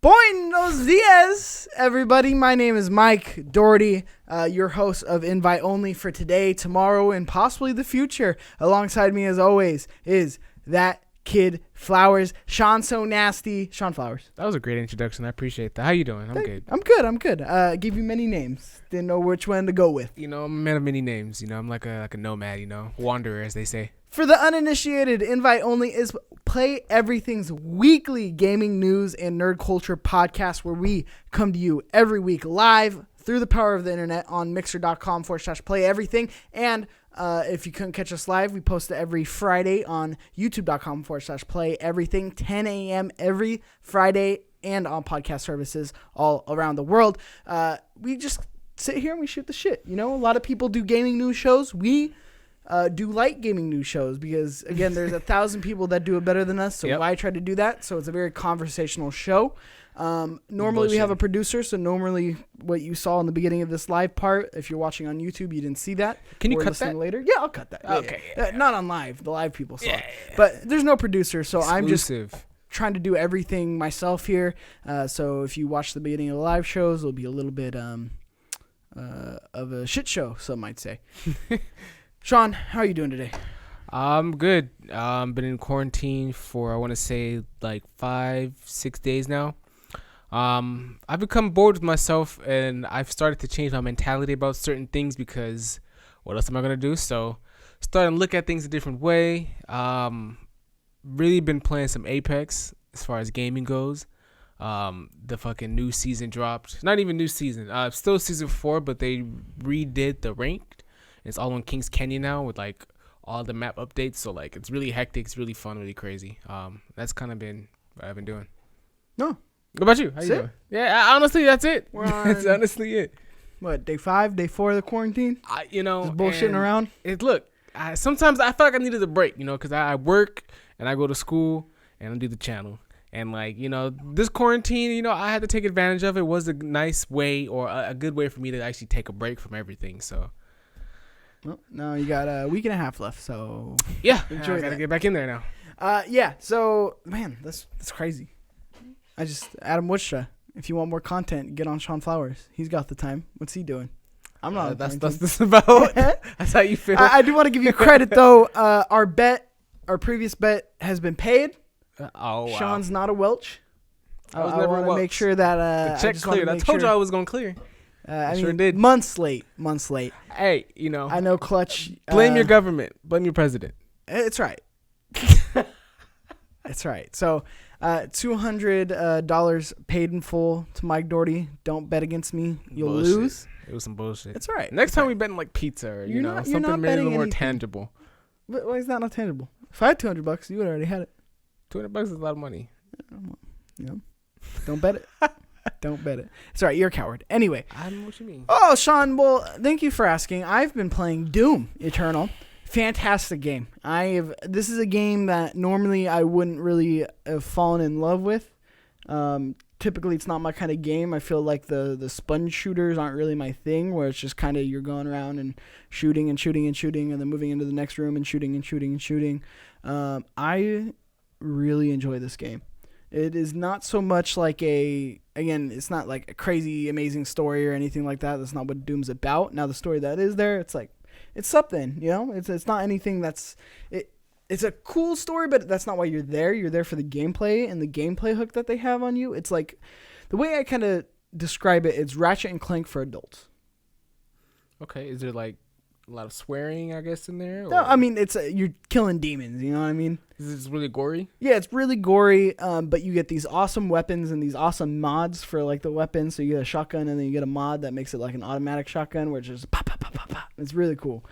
Buenos dias, everybody. My name is Mike Doherty, your host of Invite Only for today, tomorrow, and possibly the future. Alongside me, as always, is that kid Flowers, Shawn So Nasty, Shawn Flowers. That was a great introduction. I appreciate that. How you doing? I'm good. I'm good. Gave you many names. Didn't know which one to go with. You know, I'm a man of many names. You know, I'm like a nomad. You know, wanderer, as they say. For the uninitiated, Invite Only is Play Everything's weekly gaming news and nerd culture podcast where we come to you every week live through the power of the internet on mixer.com/playeverything. And if you couldn't catch us live, we post it every Friday on youtube.com/playeverything, 10 a.m. every Friday, and on podcast services all around the world. We just sit here and we shoot the shit. You know, a lot of people do gaming news shows. We do light gaming news shows because, again, there's 1,000 people that do it better than us, so why try to do that? So it's a very conversational show. Normally we have a producer, so normally what you saw in the beginning of this live part, if you're watching on YouTube, you didn't see that. Can you cut that later? Yeah, I'll cut that. Okay. Not on live. The live people saw it. But there's no producer, so Exclusive. I'm just trying to do everything myself here. So if you watch the beginning of the live shows, it'll be a little bit of a shit show, some might say. Shawn, how are you doing today? I'm good. Been in quarantine for, I want to say, like 5-6 days now. I've become bored with myself, and I've started to change my mentality about certain things because what else am I going to do? So starting to look at things a different way. Really been playing some Apex as far as gaming goes. The fucking new season dropped. Not even new season. Still season 4, but they redid the ranked. It's all on Kings Canyon now with like all the map updates. So like it's really hectic. It's really fun, really crazy. That's kind of been what I've been doing. No. What about you? How you doing? Yeah, honestly, that's it. That's honestly it. What, day 5, day 4 of the quarantine? Just bullshitting around? Sometimes I feel like I needed a break, you know, because I work and I go to school and I do the channel. And, like, you know, this quarantine, you know, I had to take advantage of it. It was a nice way or a good way for me to actually take a break from everything, so. Well, no, you got a week and a half left, so yeah, enjoy. I gotta get back in there now. So man, that's crazy. Adam Woodstra. If you want more content, get on Shawn Flowers. He's got the time. What's he doing? I'm not. That's about. That's how you feel. I do want to give you credit though. Our previous bet has been paid. Wow. Shawn's not a Welch. I want to make sure that the check cleared. I told you I was gonna clear. I sure mean, did. Months late. Hey, you know. I know Clutch. Blame your government. Blame your president. It's right. It's right. So, $200 paid in full to Mike Doherty. Don't bet against me. You'll lose. It was some bullshit. It's all right. Next time we bet in like pizza or, something maybe a little more tangible. But why is that not tangible? If I had $200, you would already had it. $200 is a lot of money. Yeah. Don't bet it. Don't bet it. It's all right. You're a coward. Anyway. I don't know what you mean. Oh, Shawn. Well, thank you for asking. I've been playing Doom Eternal. Fantastic game. This is a game that normally I wouldn't really have fallen in love with. Typically, it's not my kind of game. I feel like the sponge shooters aren't really my thing, where it's just kind of you're going around and shooting and shooting and shooting and then moving into the next room and shooting and shooting and shooting. I really enjoy this game. It is not so much like it's not like a crazy, amazing story or anything like that. That's not what Doom's about. Now, the story that is there, it's like, it's something, you know? It's not anything that's... It's a cool story, but that's not why you're there. You're there for the gameplay and the gameplay hook that they have on you. It's like... The way I kind of describe it, it's Ratchet and Clank for adults. Okay, is there like a lot of swearing, I guess, in there? Or? No, I mean, you're killing demons, you know what I mean? Is it really gory? Yeah, it's really gory, but you get these awesome weapons and these awesome mods for like the weapons. So you get a shotgun and then you get a mod that makes it like an automatic shotgun where it's just pop, pop, pop, pop, pop. It's really cool.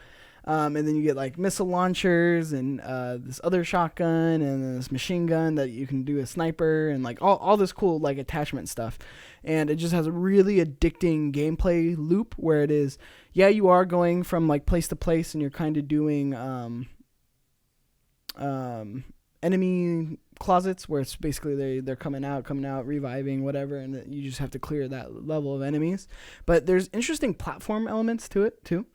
And then you get like missile launchers and this other shotgun and then this machine gun that you can do a sniper and like all this cool like attachment stuff. And it just has a really addicting gameplay loop where it is, you are going from like place to place and you're kind of doing enemy closets where it's basically they're coming out, reviving, whatever, and you just have to clear that level of enemies. But there's interesting platform elements to it too,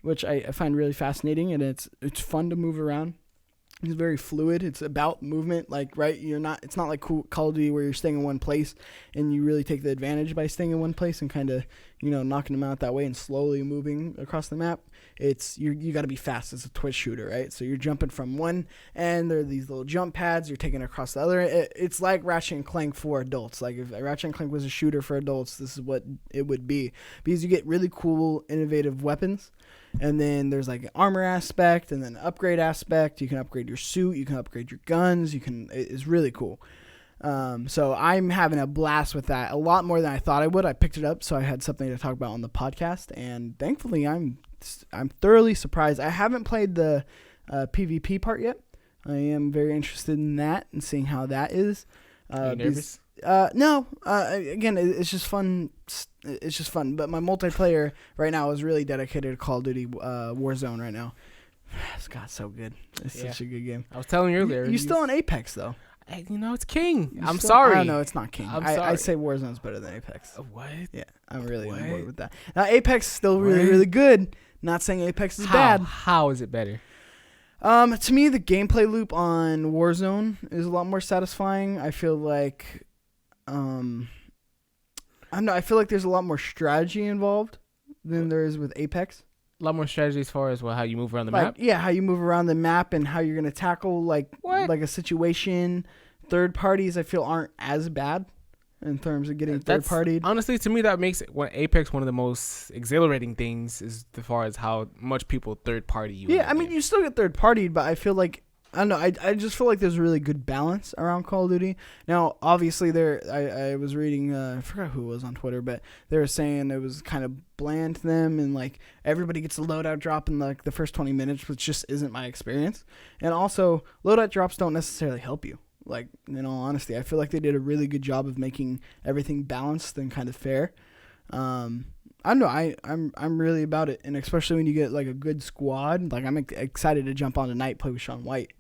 which I find really fascinating, and it's fun to move around. It's very fluid. It's about movement. Like, right, it's not like Call of Duty where you're staying in one place and you really take the advantage by staying in one place and kind of, knocking them out that way and slowly moving across the map. It's you got to be fast. It's a twitch shooter, right? So you're jumping from one end. There are these little jump pads. You're taking it across the other. It's like Ratchet and Clank for adults. Like if Ratchet and Clank was a shooter for adults, this is what it would be, because you get really cool, innovative weapons. And then there's like an armor aspect and then an upgrade aspect. You can upgrade your suit. You can upgrade your guns. It's really cool. So I'm having a blast with that, a lot more than I thought I would. I picked it up so I had something to talk about on the podcast, and thankfully I'm thoroughly surprised. I haven't played the PvP part yet. I am very interested in that and seeing how that is. Are you nervous? No. Again, it's just fun. It's just fun. But my multiplayer right now is really dedicated to Call of Duty Warzone right now. God, so good. It's such a good game. I was telling you earlier. You still on Apex though? It's king. I'm sorry. No, it's not king. I say Warzone's better than Apex. What? Yeah, I'm really on board with that. Now, Apex is still really, really good. Not saying Apex is bad. How is it better? To me, the gameplay loop on Warzone is a lot more satisfying. I feel like, I don't know. I feel like there's a lot more strategy involved than there is with Apex. A lot more strategy as far as how you move around the map? Yeah, how you move around the map and how you're going to tackle like a situation. Third parties, I feel, aren't as bad in terms of getting third-partied. Honestly, to me, that makes Apex one of the most exhilarating things as far as how much people third-party you. Yeah, I mean, you still get third-partied, but I feel like, I don't know, I just feel like there's a really good balance around Call of Duty. Now, obviously, I was reading, I forgot who it was on Twitter, but they were saying it was kind of bland to them, and like everybody gets a loadout drop in like the first 20 minutes, which just isn't my experience. And also, loadout drops don't necessarily help you. Like, in all honesty, I feel like they did a really good job of making everything balanced and kind of fair. I don't know. I'm really about it, and especially when you get like a good squad. Like, I'm excited to jump on tonight, play with Shawn White,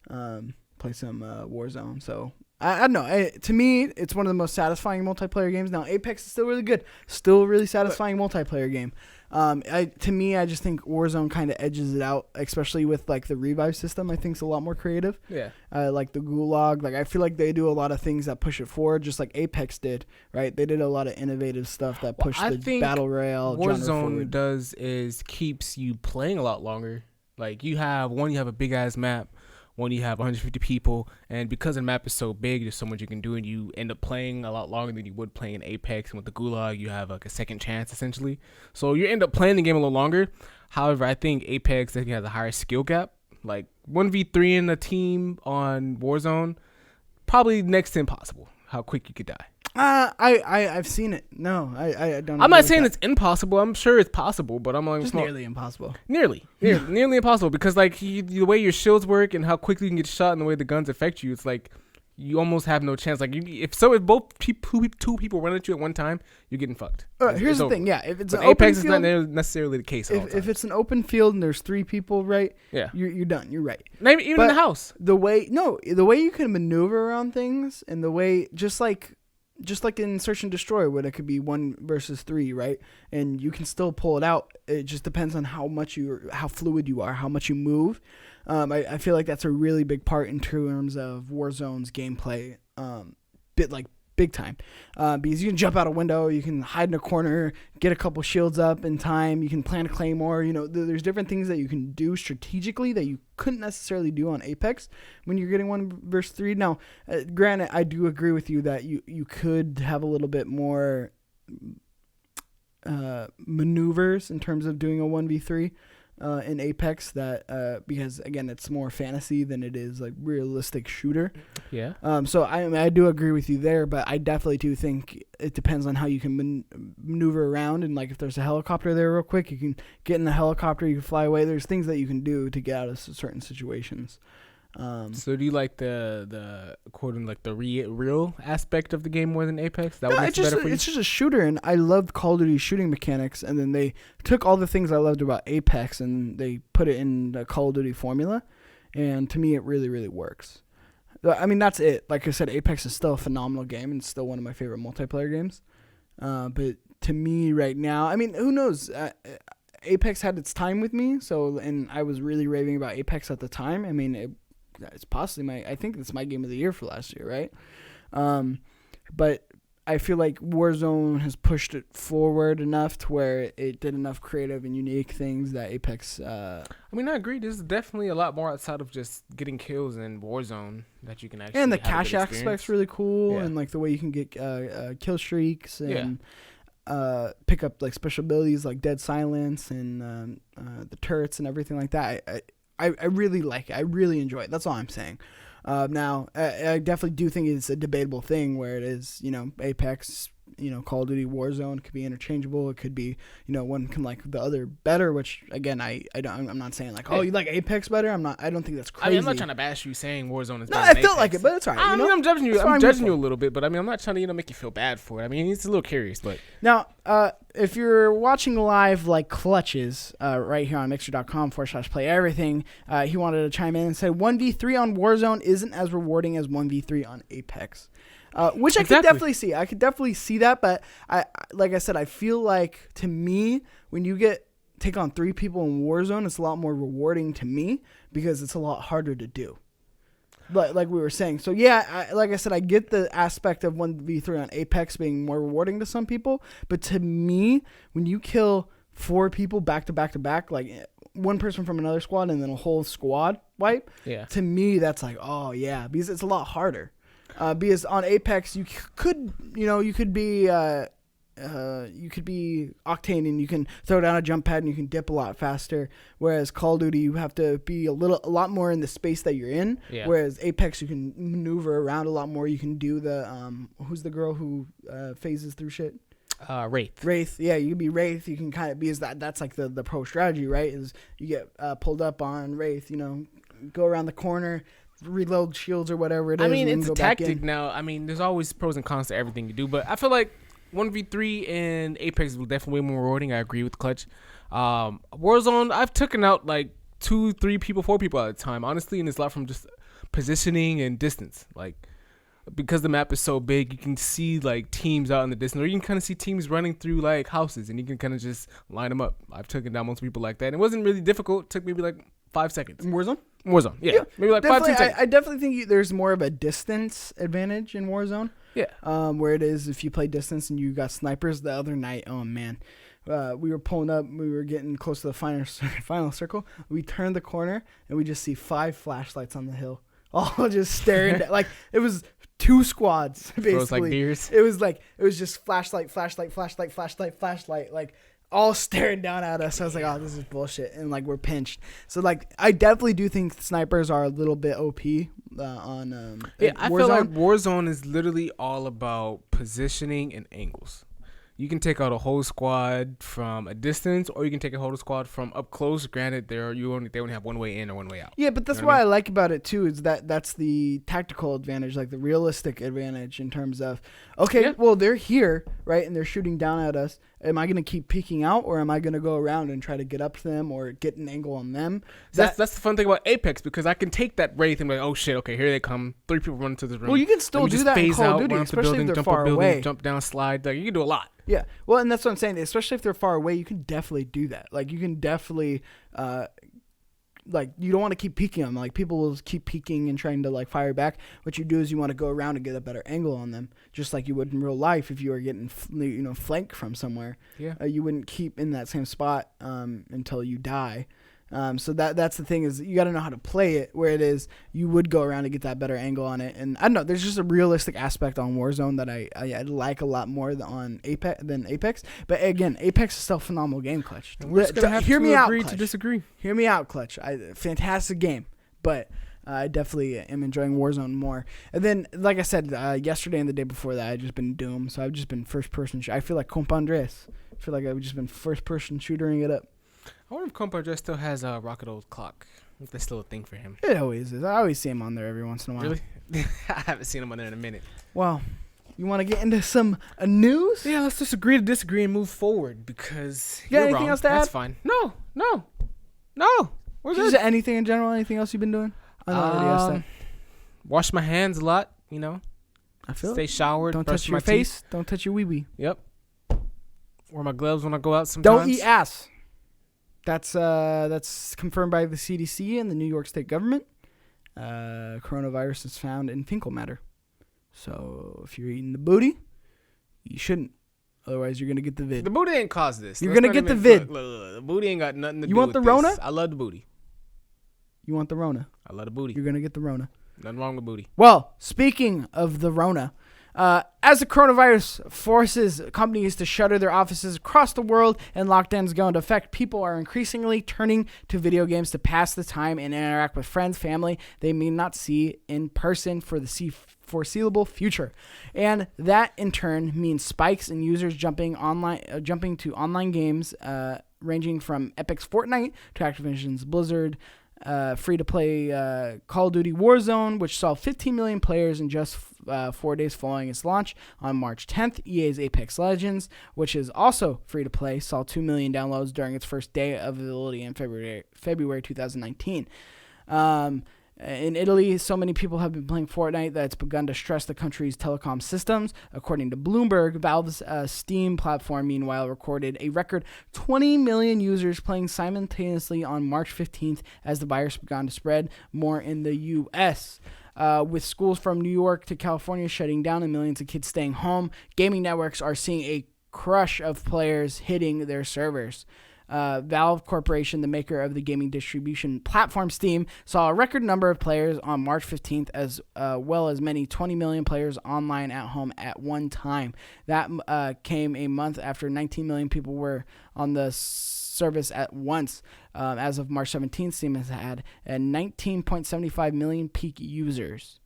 play some Warzone. So I don't know. To me, it's one of the most satisfying multiplayer games. Now, Apex is still really good, still a really satisfying multiplayer game. To me, I just think Warzone kind of edges it out, especially with like the revive system. I think it's a lot more creative. Yeah. Like the gulag. Like, I feel like they do a lot of things that push it forward, just like Apex did. Right? They did a lot of innovative stuff that pushed the battle royale genre forward. Warzone does is keeps you playing a lot longer. Like you have a big ass map. One, you have 150 people, and because the map is so big, there's so much you can do, and you end up playing a lot longer than you would playing in Apex. And with the Gulag, you have like a second chance, essentially. So you end up playing the game a little longer. However, I think Apex has a higher skill gap. Like 1v3 in a team on Warzone, probably next to impossible how quick you could die. I've seen it. No, I don't. I'm not saying it's impossible. I'm sure it's possible, but I'm like just nearly impossible. Nearly impossible, because like the way your shields work and how quickly you can get shot and the way the guns affect you, it's like you almost have no chance. Like if both two people run at you at one time, you're getting fucked. Here's the thing, yeah. If it's an Apex open field, is not necessarily the case. If it's an open field and there's three people, right? Yeah, you're done. You're right. Maybe even in the house. The way you can maneuver around things, and the way just like in Search and Destroy, where it could be 1 versus 3, right? And you can still pull it out. It just depends on how fluid you are, how much you move. I feel like that's a really big part in terms of Warzone's gameplay, big time. Because you can jump out a window, you can hide in a corner, get a couple shields up in time, you can plant a claymore. There's different things that you can do strategically that you couldn't necessarily do on Apex when you're getting 1 versus 3. Now, granted, I do agree with you that you could have a little bit more maneuvers in terms of doing a 1v3 in Apex, that because again, it's more fantasy than it is like realistic shooter. Yeah. So I do agree with you there, but I definitely do think it depends on how you can maneuver around, and like if there's a helicopter there real quick, you can get in the helicopter, you can fly away. There's things that you can do to get out of certain situations. So do you like the quoting like the real aspect of the game more than Apex? That makes it better for you? It's just a shooter, and I loved Call of Duty shooting mechanics, and then they took all the things I loved about Apex and they put it in the Call of Duty formula, and to me it really, really works. I mean, that's it. Like I said, Apex is still a phenomenal game and still one of my favorite multiplayer games. But to me right now, I mean, who knows? Apex had its time with me, and I was really raving about Apex at the time. I mean, it it's possibly I think it's my game of the year for last year, right? But I feel like Warzone has pushed it forward enough to where it did enough creative and unique things that Apex. I agree. There's definitely a lot more outside of just getting kills in Warzone that you can actually. And the have a cash good aspect's really cool, and like the way you can get kill streaks and pick up like special abilities like Dead Silence and the turrets and everything like that. I really like it. I really enjoy it. That's all I'm saying. Now, I definitely do think it's a debatable thing where it is, Apex, Call of Duty, Warzone could be interchangeable. It could be, one can like the other better, which again, I'm not saying like, oh, you like Apex better. I don't think that's crazy. I'm not trying to bash you saying Warzone is better. No, than I feel Apex. like it, but it's all right. I'm judging you. I'm judging you a little bit, but I'm not trying to, make you feel bad for it. It's a little curious, but. Now, if you're watching live like Clutches, right here on mixer.com/playeverything, he wanted to chime in and say 1v3 on Warzone isn't as rewarding as 1v3 on Apex. Which I could definitely see. I could definitely see that, but like I said, I feel like to me, when you take on 3 people in Warzone, it's a lot more rewarding to me because it's a lot harder to do. Like we were saying. So yeah, like I said, I get the aspect of 1v3 on Apex being more rewarding to some people, but to me, when you kill 4 people back to back to back, like one person from another squad and then a whole squad wipe, to me that's like, oh yeah, because it's a lot harder. Because on Apex you could be Octane and you can throw down a jump pad and you can dip a lot faster. Whereas Call of Duty you have to be a lot more in the space that you're in. Yeah. Whereas Apex you can maneuver around a lot more. You can do the who's the girl who phases through shit? Wraith. Yeah, you can be Wraith. You can kind of because that's like the pro strategy, right? Is you get pulled up on Wraith. Go around the corner. Reload shields or whatever it is. It's a tactic now. There's always pros and cons to everything you do, but I feel like 1v3 in Apex is definitely way more rewarding. I agree with Clutch. Warzone, I've taken out like 2, 3 people, 4 people at a time, honestly, and it's a lot from just positioning and distance. Like, because the map is so big, you can see like teams out in the distance, or you can kind of see teams running through like houses, and you can kind of just line them up. I've taken down most people like that. And it wasn't really difficult. It took maybe like 5 seconds. Warzone, yeah. Maybe like 5 seconds. I definitely think there's more of a distance advantage in Warzone. Yeah. Where it is if you play distance and you got snipers. The other night, oh man, we were pulling up. We were getting close to the final circle. We turned the corner and we just see 5 flashlights on the hill, all just staring. Like it was 2 squads basically. It was like deers. It was just flashlight, like all staring down at us. I was like, oh, this is bullshit. And like, we're pinched. So like, I definitely do think snipers are a little bit OP on I feel like Warzone is literally all about positioning and angles. You can take out a whole squad from a distance, or you can take a whole squad from up close. Granted, they only have one way in or one way out. Yeah, but that's what I like about it too. Is that's the tactical advantage, like the realistic advantage in terms of well, they're here, right, and they're shooting down at us. Am I going to keep peeking out, or am I going to go around and try to get up to them or get an angle on them? That's the fun thing about Apex, because I can take that Wraith and be like, oh shit, okay, here they come. 3 people run into this room. Well, you can still do that in Call of Duty, especially if they're far away. Jump down, slide. Like, you can do a lot. Yeah, well, and that's what I'm saying. Especially if they're far away, you can definitely do that. Like, you can definitely, like, you don't want to keep peeking them. Like, people will keep peeking and trying to, like, fire back. What you do is you want to go around and get a better angle on them, just like you would in real life if you were getting, flanked from somewhere. Yeah. You wouldn't keep in that same spot until you die. So that's the thing, is you got to know how to play it, where it is you would go around to get that better angle on it. And I don't know, there's just a realistic aspect on Warzone that I like a lot more than Apex. But again, Apex is still a phenomenal game, Clutch. We're just gonna have to agree to disagree. Hear me out, Clutch. Fantastic game, but I definitely am enjoying Warzone more. And then, like I said, yesterday and the day before that, I've just been Doom. So I've just been first person. I feel like Compa Andres. I feel like I've just been first person shootering it up. I wonder if Compa Andres still has a Rocket Old clock. If that's still a thing for him. It always is. I always see him on there every once in a while. Really? I haven't seen him on there in a minute. Well, you want to get into some news? Yeah, let's just agree to disagree and move forward, because you got you're anything wrong. else to add? That's fine. No. We're good. Just anything in general? Anything else you've been doing? I already asked that. Wash my hands a lot, I feel Stay showered. Don't brush touch your my face. teeth. Don't touch your wee-wee. Yep. Wear my gloves when I go out sometimes. Don't eat ass. That's confirmed by the CDC and the New York State government. coronavirus is found in fecal matter. So if you're eating the booty, you shouldn't. Otherwise, you're going to get the vid. The booty ain't caused this. You're going to get the vid. Look, the booty ain't got nothing to do You want with the Rona? this. I love the booty. You want the Rona? I love the booty. You're going to get the Rona. Nothing wrong with booty. Well, speaking of the Rona, as the coronavirus forces companies to shutter their offices across the world and lockdowns go into effect, people are increasingly turning to video games to pass the time and interact with friends, family they may not see in person for the foreseeable future. And that, in turn, means spikes in users jumping to online games, ranging from Epic's Fortnite to Activision's Blizzard free-to-play Call of Duty Warzone, which saw 15 million players in just 4 days following its launch on March 10th. EA's Apex Legends, which is also free-to-play, saw 2 million downloads during its first day of availability in February 2019. In Italy, so many people have been playing Fortnite that it's begun to stress the country's telecom systems. According to Bloomberg, Valve's Steam platform, meanwhile, recorded a record 20 million users playing simultaneously on March 15th as the virus began to spread more in the U.S. With schools from New York to California shutting down and millions of kids staying home, gaming networks are seeing a crush of players hitting their servers. Valve Corporation, the maker of the gaming distribution platform Steam, saw a record number of players on March 15th, as well as many 20 million players online at home at one time. That came a month after 19 million people were on the service at once. As of March 17th, Steam has had 19.75 million peak users.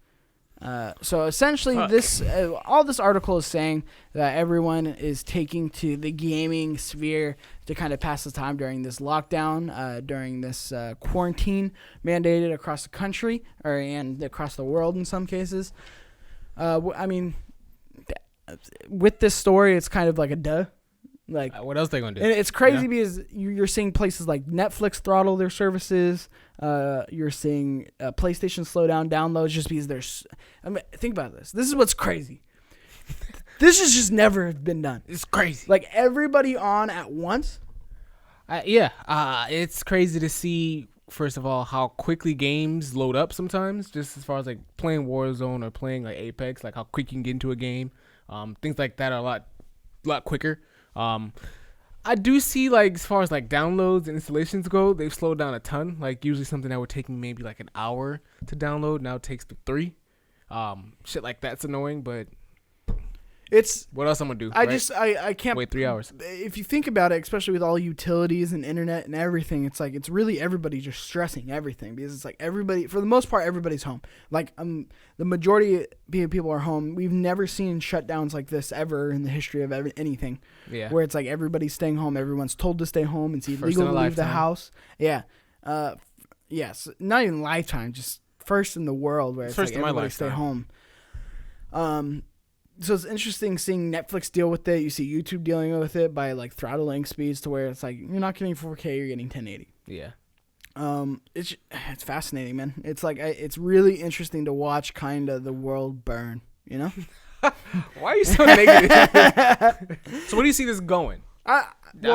So essentially, all this article is saying that everyone is taking to the gaming sphere to kind of pass the time during this lockdown, during this quarantine mandated across the country and across the world in some cases. I mean, with this story, it's kind of like a duh. Like, what else they gonna do? And it's crazy because you're seeing places like Netflix throttle their services. You're seeing PlayStation slow down downloads just because there's. I mean, think about this. This is what's crazy. This has just never been done. It's crazy. Like everybody on at once. It's crazy to see. First of all, how quickly games load up sometimes. Just as far as like playing Warzone or playing like Apex, like how quick you can get into a game. Things like that are a lot quicker. I do see, like, as far as like downloads and installations go, they've slowed down a ton. Like usually something that would take me maybe like an hour to download now takes 3. Shit like that's annoying, but it's what else I'm gonna do? I can't wait 3 hours. If you think about it, especially with all utilities and internet and everything, it's like it's really everybody just stressing everything because it's like everybody, for the most part, everybody's home. Like the majority of people are home. We've never seen shutdowns like this ever in the history of anything. Yeah, where it's like everybody's staying home. Everyone's told to stay home. It's illegal to leave the house. Yeah, yes, not even lifetime, just first in the world where it's first like everybody stay home. So it's interesting seeing Netflix deal with it. You see YouTube dealing with it by like throttling speeds to where it's like you're not getting 4K, you're getting 1080. Yeah. It's fascinating, man. It's like it's really interesting to watch kind of the world burn, you know? Why are you so negative? So where do you see this going? I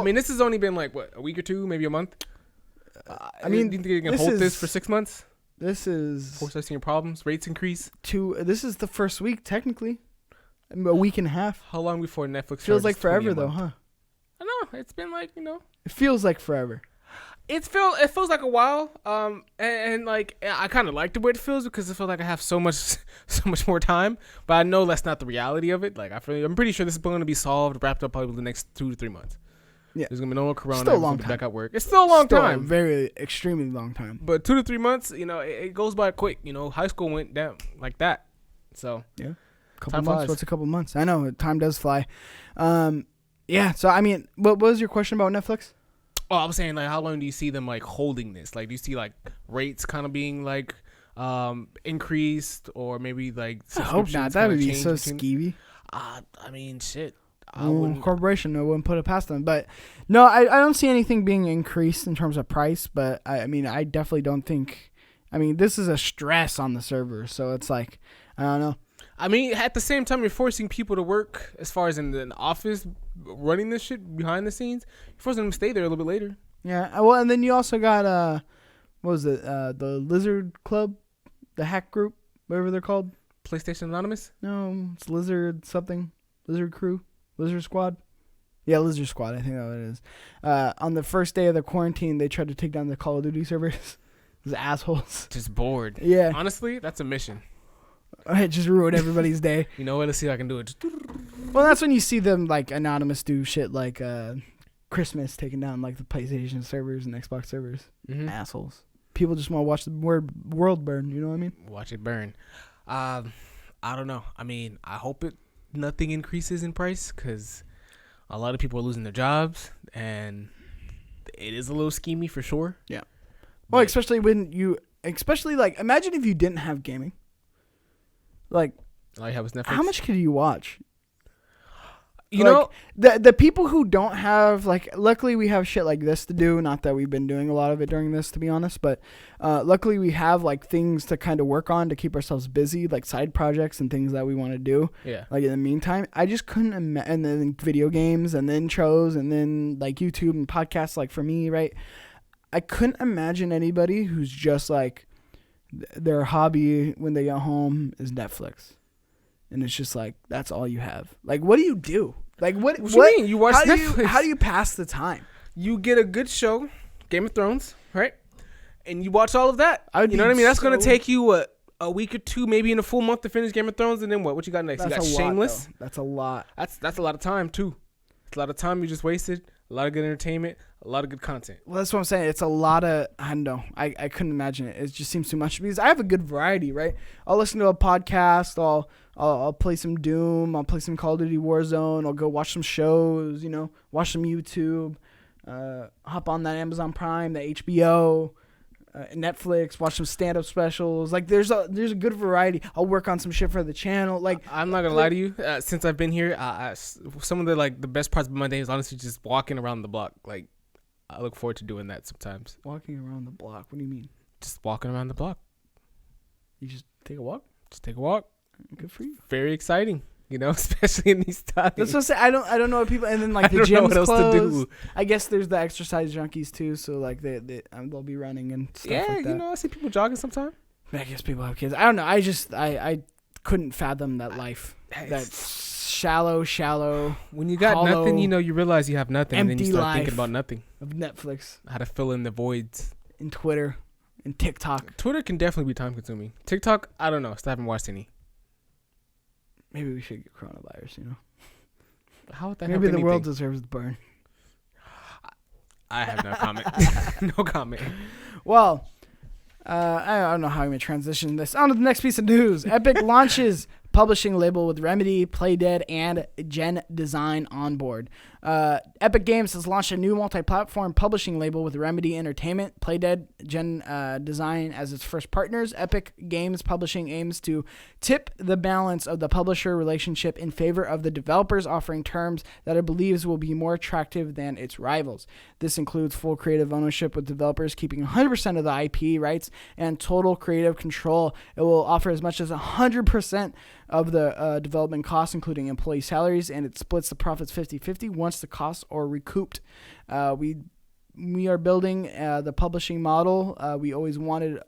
mean, this has only been like what, a week or two, maybe a month. I mean, do you think you can hold this for 6 months? This is forecasting your problems, rates increase. This is the first week technically. A week and a half. How long before Netflix feels like forever though, huh? I know, it's been like, it feels like forever. It feels like a while. And like I kind of like the way it feels because it feels like I have so much more time. But I know that's not the reality of it. Like I'm pretty sure this is going to be wrapped up probably the next 2 to 3 months. Yeah, there's gonna be no more corona. Still a long time. Back at work. It's still a long time. A very extremely long time. But 2 to 3 months, it goes by quick. High school went down like that. So yeah. Couple months. Flies. What's a couple months? I know time does fly. Yeah. So I mean, what was your question about Netflix? Oh, I was saying like, how long do you see them like holding this? Like, do you see like rates kind of being like increased, or maybe like? I hope not. That would be so skeevy. I mean, shit. Corporation, I wouldn't put it past them. But no, I don't see anything being increased in terms of price. But I mean, I definitely don't think. I mean, this is a stress on the server, so it's like I don't know. I mean, at the same time, you're forcing people to work as far as in the office, running this shit behind the scenes. You're forcing them to stay there a little bit later. Yeah, well, and then you also got, what was it, the Lizard Club The hack group, whatever they're called. PlayStation Anonymous? No, it's Lizard something. Lizard Crew? Lizard Squad? Yeah, Lizard Squad, I think that's what it is. On the first day of the quarantine, they tried to take down the Call of Duty servers. Those assholes. Just bored. Yeah. Honestly, that's a mission. It just ruined everybody's day. You know what? Let's see if I can do it. Well, that's when you see them, like, anonymous do shit like Christmas, taking down, like, the PlayStation servers and Xbox servers. Mm-hmm. Assholes. People just want to watch the world burn, you know what I mean? Watch it burn. I don't know. I mean, I hope nothing increases in price, because a lot of people are losing their jobs, and it is a little schemy for sure. Yeah. Well, especially like, imagine if you didn't have gaming. Like, all you have is Netflix. How much could you watch? You know, the people who don't have, like, luckily we have shit like this to do. Not that we've been doing a lot of it during this, to be honest, but luckily we have, like, things to kind of work on to keep ourselves busy, like side projects and things that we want to do. Yeah. Like, in the meantime, I just couldn't imagine. And then video games, and then shows, and then, like, YouTube and podcasts, like, for me, right? I couldn't imagine anybody who's just, like, their hobby when they get home is Netflix. And it's just like, that's all you have. Like, what do you do? Like, what you mean? You watch Netflix. How do you pass the time? You get a good show, Game of Thrones, right? And you watch all of that. You know what I mean? That's going to take you a week or two, maybe in a full month to finish Game of Thrones. And then what? What you got next? You got Shameless. That's a lot. That's a lot of time, too. It's a lot of time you just wasted. A lot of good entertainment. A lot of good content. Well, that's what I'm saying. It's a lot of, I don't know. I couldn't imagine it. It just seems too much because I have a good variety, right? I'll listen to a podcast. I'll play some Doom. I'll play some Call of Duty Warzone. I'll go watch some shows, you know, watch some YouTube, hop on that Amazon Prime, the HBO, Netflix, watch some stand-up specials. Like, there's a good variety. I'll work on some shit for the channel. Like, I'm not gonna lie to you. Since I've been here, some of the best parts of my day is honestly just walking around the block. Like, I look forward to doing that sometimes. Walking around the block. What do you mean? Just walking around the block. You just take a walk? Just take a walk. Good for you. Very exciting, you know, especially in these times. That's what I'm saying. I don't know what people, and then, like, the gym's closed. I guess there's the exercise junkies too, so, like, they'll be running and stuff like that. Yeah, you know, I see people jogging sometimes. I guess people have kids. I don't know. I couldn't fathom that life. That shallow. When you got nothing, you know, you realize you have nothing, and then you start thinking about nothing. Of Netflix. How to fill in the voids. And Twitter. And TikTok. Twitter can definitely be time consuming. TikTok, I don't know. Still haven't watched any. Maybe we should get coronavirus, you know. How would that Maybe the world deserves the burn. I have no comment. No comment. Well, I don't know how I'm going to transition this. On to the next piece of news. Epic launches publishing label with Remedy, Playdead, and Gen Design on board. Epic Games has launched a new multi-platform publishing label with Remedy Entertainment, Playdead, Gen Design as its first partners. Epic Games Publishing aims to tip the balance of the publisher relationship in favor of the developers, offering terms that it believes will be more attractive than its rivals. This includes full creative ownership, with developers keeping 100% of the IP rights and total creative control. It will offer as much as 100% of the development costs, including employee salaries, and it splits the profits 50-50 once the costs are recouped. We are building the publishing model we always wanted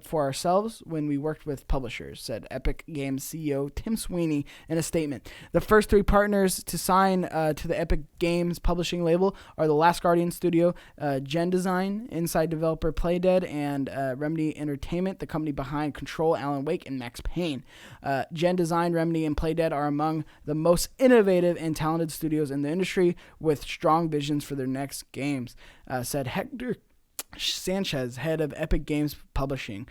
for ourselves when we worked with publishers, said Epic Games CEO Tim Sweeney in a statement. The first three partners to sign to the Epic Games publishing label are The Last Guardian Studio, Gen Design, Inside Developer Playdead, and Remedy Entertainment, the company behind Control, Alan Wake, and Max Payne. Gen Design, Remedy, and Playdead are among the most innovative and talented studios in the industry, with strong visions for their next games, said Hector Sanchez, head of Epic Games Publishing.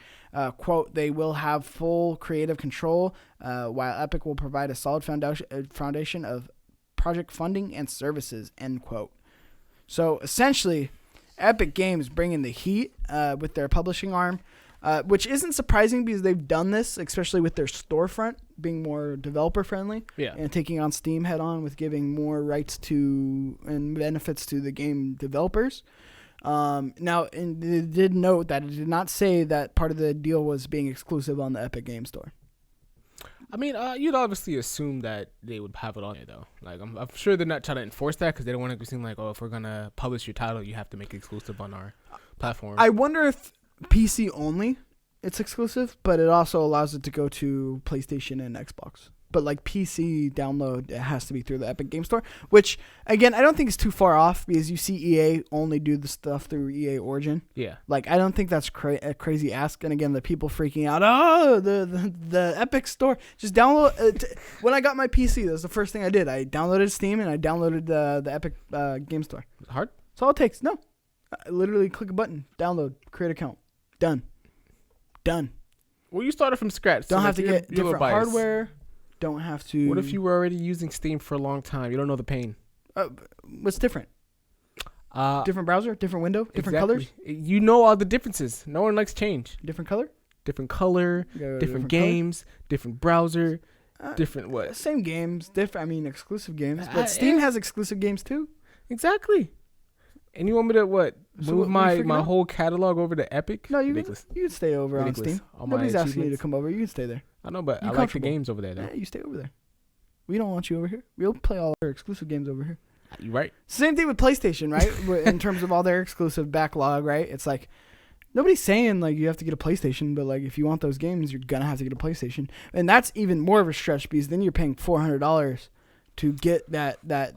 Quote, they will have full creative control, while Epic will provide a solid foundation of project funding and services, end quote. So essentially, Epic Games bringing the heat with their publishing arm, which isn't surprising because they've done this, especially with their storefront being more developer friendly, and taking on Steam head on with giving more rights to and benefits to the game developers. Now, and they did note that it did not say that part of the deal was being exclusive on the Epic Game Store. I mean, you'd obviously assume that they would have it on there, though. Like, I'm sure they're not trying to enforce that because they don't want to seem like, oh, if we're going to publish your title, you have to make it exclusive on our platform. I wonder if PC only it's exclusive, but it also allows it to go to PlayStation and Xbox. But like PC download, it has to be through the Epic Game Store, which again I don't think is too far off because you see EA only do the stuff through EA Origin. Yeah. Like I don't think that's a crazy ask. And again, the people freaking out, oh the Epic Store, just download. When I got my PC, that was the first thing I did. I downloaded Steam and I downloaded the Epic Game Store. Hard? That's all it takes. No, I literally click a button, download, create account, done. Well, you started from scratch. Don't have to get different hardware. Don't have to. What if you were already using Steam for a long time? You don't know the pain. What's different? Different browser, different window, different colors. You know all the differences. No one likes change. Different color, different games, different browser, different what? Same games, exclusive games. But Steam has exclusive games too. Exactly. And you want me to what? Move my whole catalog over to Epic? No, you can stay over on Steam. Nobody's asking you to come over. You can stay there. I know, but I like the games over there, though. Yeah, you stay over there. We don't want you over here. We'll play all our exclusive games over here. You right. Same thing with PlayStation, right? In terms of all their exclusive backlog, right? It's like nobody's saying like you have to get a PlayStation, but like if you want those games, you're gonna have to get a PlayStation, and that's even more of a stretch because then you're paying $400 to get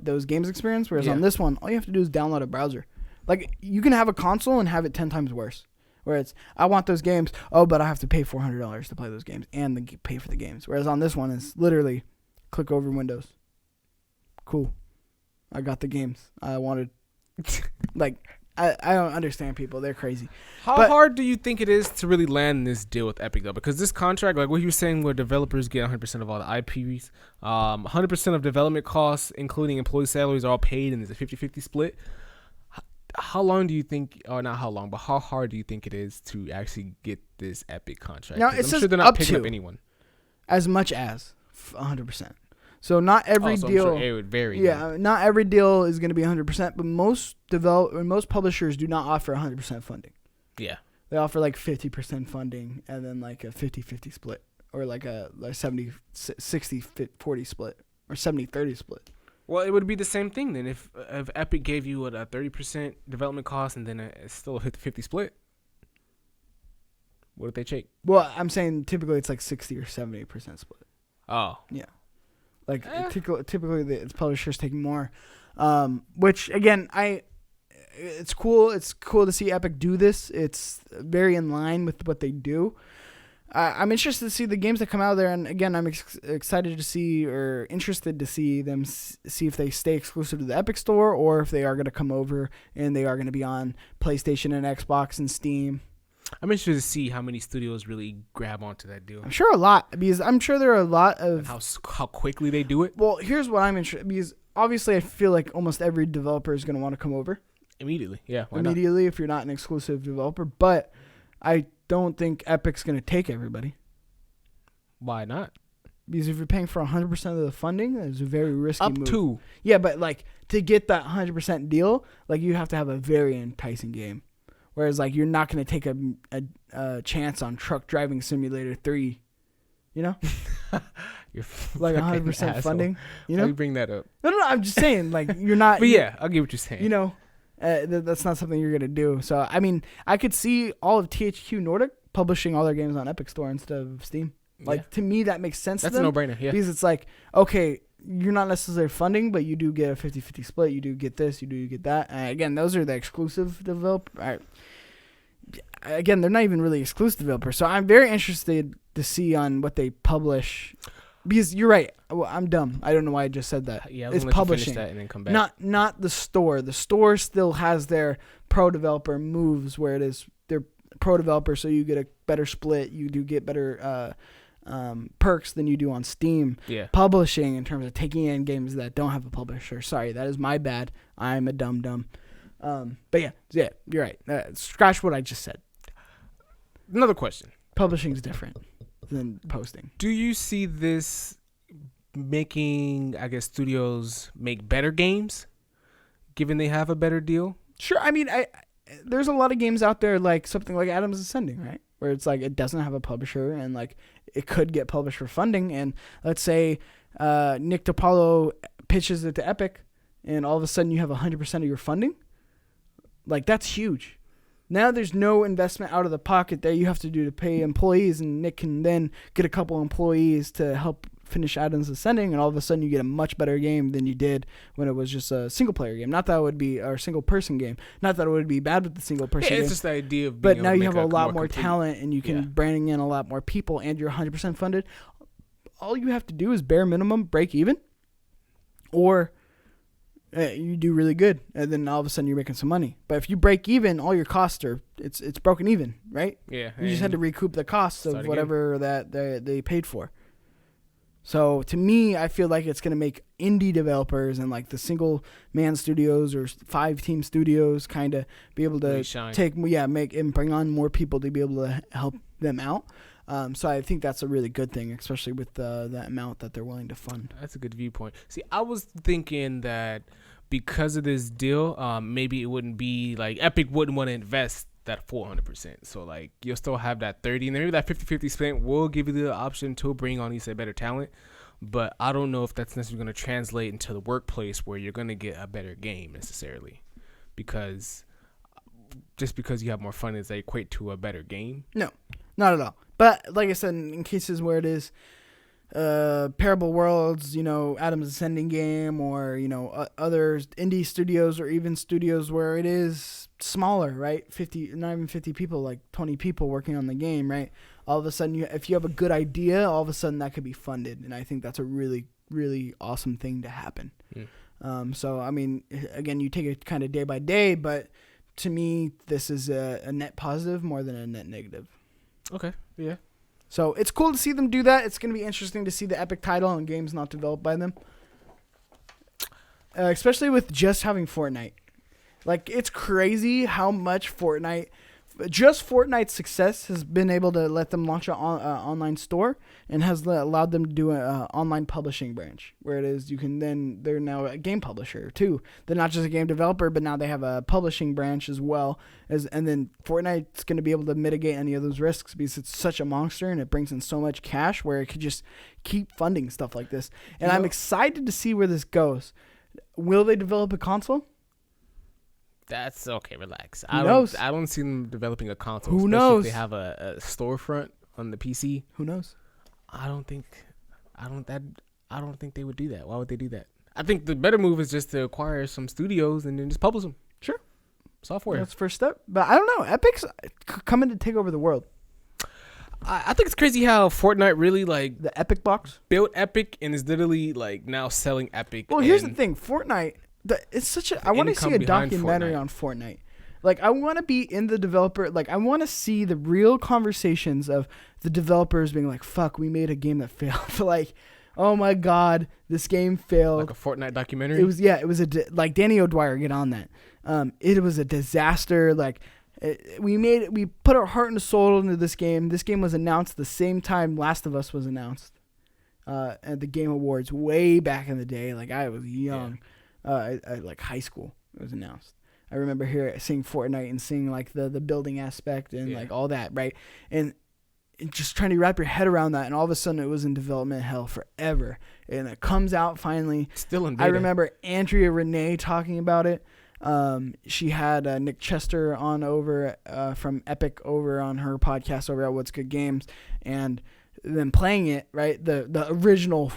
those games experience. Whereas on this one, all you have to do is download a browser. Like you can have a console and have it 10 times worse. Where it's, I want those games. Oh, but I have to pay $400 to play those games and pay for the games. Whereas on this one, it's literally click over Windows. Cool. I got the games I wanted. Like, I don't understand people. They're crazy. How hard do you think it is to really land this deal with Epic, though? Because this contract, like what you were saying, where developers get 100% of all the IPs, 100% of development costs, including employee salaries, are all paid, and there's a 50-50 split. How long do you think, or not how long, but how hard do you think it is to actually get this Epic contract? Now, it says I'm sure they're not picking up anyone. As much as 100%. So not every deal. I'm sure it would vary. Yeah, not every deal is going to be 100%, but most publishers do not offer 100% funding. Yeah. They offer like 50% funding and then like a 50-50 split, or like a 70-60-40 split, or 70-30 split. Well, it would be the same thing then if Epic gave you a 30% development cost and then it's still a 50-50 split. What if they take? Well, I'm saying typically it's like 60 or 70% split. Oh. Yeah. Like typically the publishers taking more, which again, it's cool. It's cool to see Epic do this. It's very in line with what they do. I'm interested to see the games that come out of there, and again, I'm excited to see, or interested to see them see if they stay exclusive to the Epic Store or if they are going to come over and they are going to be on PlayStation and Xbox and Steam. I'm interested to see how many studios really grab onto that deal. I'm sure a lot, because I'm sure there are a lot of... And how quickly they do it? Well, here's what I'm interested, because obviously I feel like almost every developer is going to want to come over. Immediately, yeah. Immediately, if you're not an exclusive developer. But I don't think Epic's going to take everybody. Why not? Because if you're paying for 100% of the funding, it's a very risky move. Up to. Yeah, but like to get that 100% deal, like you have to have a very enticing game. Whereas like you're not going to take a chance on Truck Driving Simulator 3, you know? You're like 100% funding, you know? How you bring that up? No, I'm just saying, like you're not. But yeah, I'll get what you're saying. You know, that's not something you're going to do. So I mean, I could see all of THQ Nordic publishing all their games on Epic Store instead of Steam. Like to me, that makes sense. That's to them, a no-brainer. Yeah, because it's like, okay, you're not necessarily funding, but you do get a 50-50 split. You do get this. You do get that. Again, those are the exclusive developers. Again, they're not even really exclusive developers. So I'm very interested to see on what they publish. Because you're right. Well, I'm dumb. I don't know why I just said that. Yeah, it's publishing. That and then come back. Not the store. The store still has their pro developer moves where it is their pro developer, so you get a better split. You do get better perks than you do on Steam. Yeah. Publishing, in terms of taking in games that don't have a publisher. Sorry, that is my bad. I'm a dumb. But yeah, you're right. Scratch what I just said. Another question. Publishing's different than posting. Do you see this making, I guess, studios make better games, given they have a better deal? Sure. I mean, there's a lot of games out there, like something like Adam's Ascending, right? Where it's like it doesn't have a publisher, and like it could get published for funding. And let's say Nick DiPaolo pitches it to Epic, and all of a sudden you have 100% of your funding. Like that's huge. Now there's no investment out of the pocket that you have to do to pay employees, and Nick can then get a couple employees to help finish Adam's Ascending, and all of a sudden you get a much better game than you did when it was just a single player game. Not that it would be or single person game. Not that it would be bad with the single person game. It's just the idea of being but now you have a lot more complete talent, and you can bring in a lot more people, and you're 100% funded. All you have to do is bare minimum break even, or you do really good, and then all of a sudden you're making some money. But if you break even, all your costs are it's broken even, right? Yeah. You just had to recoup the costs of whatever that they paid for. So to me, I feel like it's going to make indie developers and like the single man studios or 5-team studios kind of be able to make and bring on more people to be able to help them out. So I think that's a really good thing, especially with the amount that they're willing to fund. That's a good viewpoint. See, I was thinking that because of this deal, maybe it wouldn't be like Epic wouldn't want to invest that 400%. So like you'll still have that 30, and maybe that 50-50 split will give you the option to bring on, you said, better talent. But I don't know if that's necessarily going to translate into the workplace where you're going to get a better game necessarily, because just because you have more fun, does that equate to a better game? No, not at all. But like I said, in cases where it is Parable Worlds, Adam's Ascending game, or other indie studios, or even studios where it is smaller, right? 50, not even 50 people, like 20 people working on the game, right? All of a sudden, if you have a good idea, all of a sudden that could be funded, and I think that's a really, really awesome thing to happen. So I mean, again, you take it kind of day by day, but to me, this is a net positive more than a net negative. Okay, yeah. So it's cool to see them do that. It's going to be interesting to see the Epic title on games not developed by them. Especially with just having Fortnite. Like, it's crazy how much Fortnite's success has been able to let them launch an online store, and has allowed them to do an online publishing branch, where it is they're now a game publisher too. They're not just a game developer, but now they have a publishing branch as well. And then Fortnite's going to be able to mitigate any of those risks because it's such a monster and it brings in so much cash where it could just keep funding stuff like this. And I'm excited to see where this goes. Will they develop a console? That's okay. Relax. Who knows? I don't see them developing a console. Who knows? If they have a storefront on the PC. Who knows? I don't think they would do that. Why would they do that? I think the better move is just to acquire some studios and then just publish them. Sure. Software. That's the first step. But I don't know. Epic's coming to take over the world. I think it's crazy how Fortnite really the Epic box built Epic and is literally like now selling Epic. Well, here's the thing. Fortnite. I want to see a documentary on Fortnite. Like, I want to be in the developer. Like, I want to see the real conversations of the developers being like, "Fuck, we made a game that failed." Like, oh my god, this game failed. Like a Fortnite documentary. It was like Danny O'Dwyer, get on that. It was a disaster. Like, we put our heart and soul into this game. This game was announced the same time Last of Us was announced at the Game Awards way back in the day. Like, I was young. Like high school, it was announced. I remember seeing Fortnite and seeing like the building aspect and like all that, right? And just trying to wrap your head around that, and all of a sudden it was in development hell forever, and it comes out finally. Still in beta. I remember Andrea Renee talking about it. She had Nick Chester on over from Epic over on her podcast over at What's Good Games, and then playing it, right? The original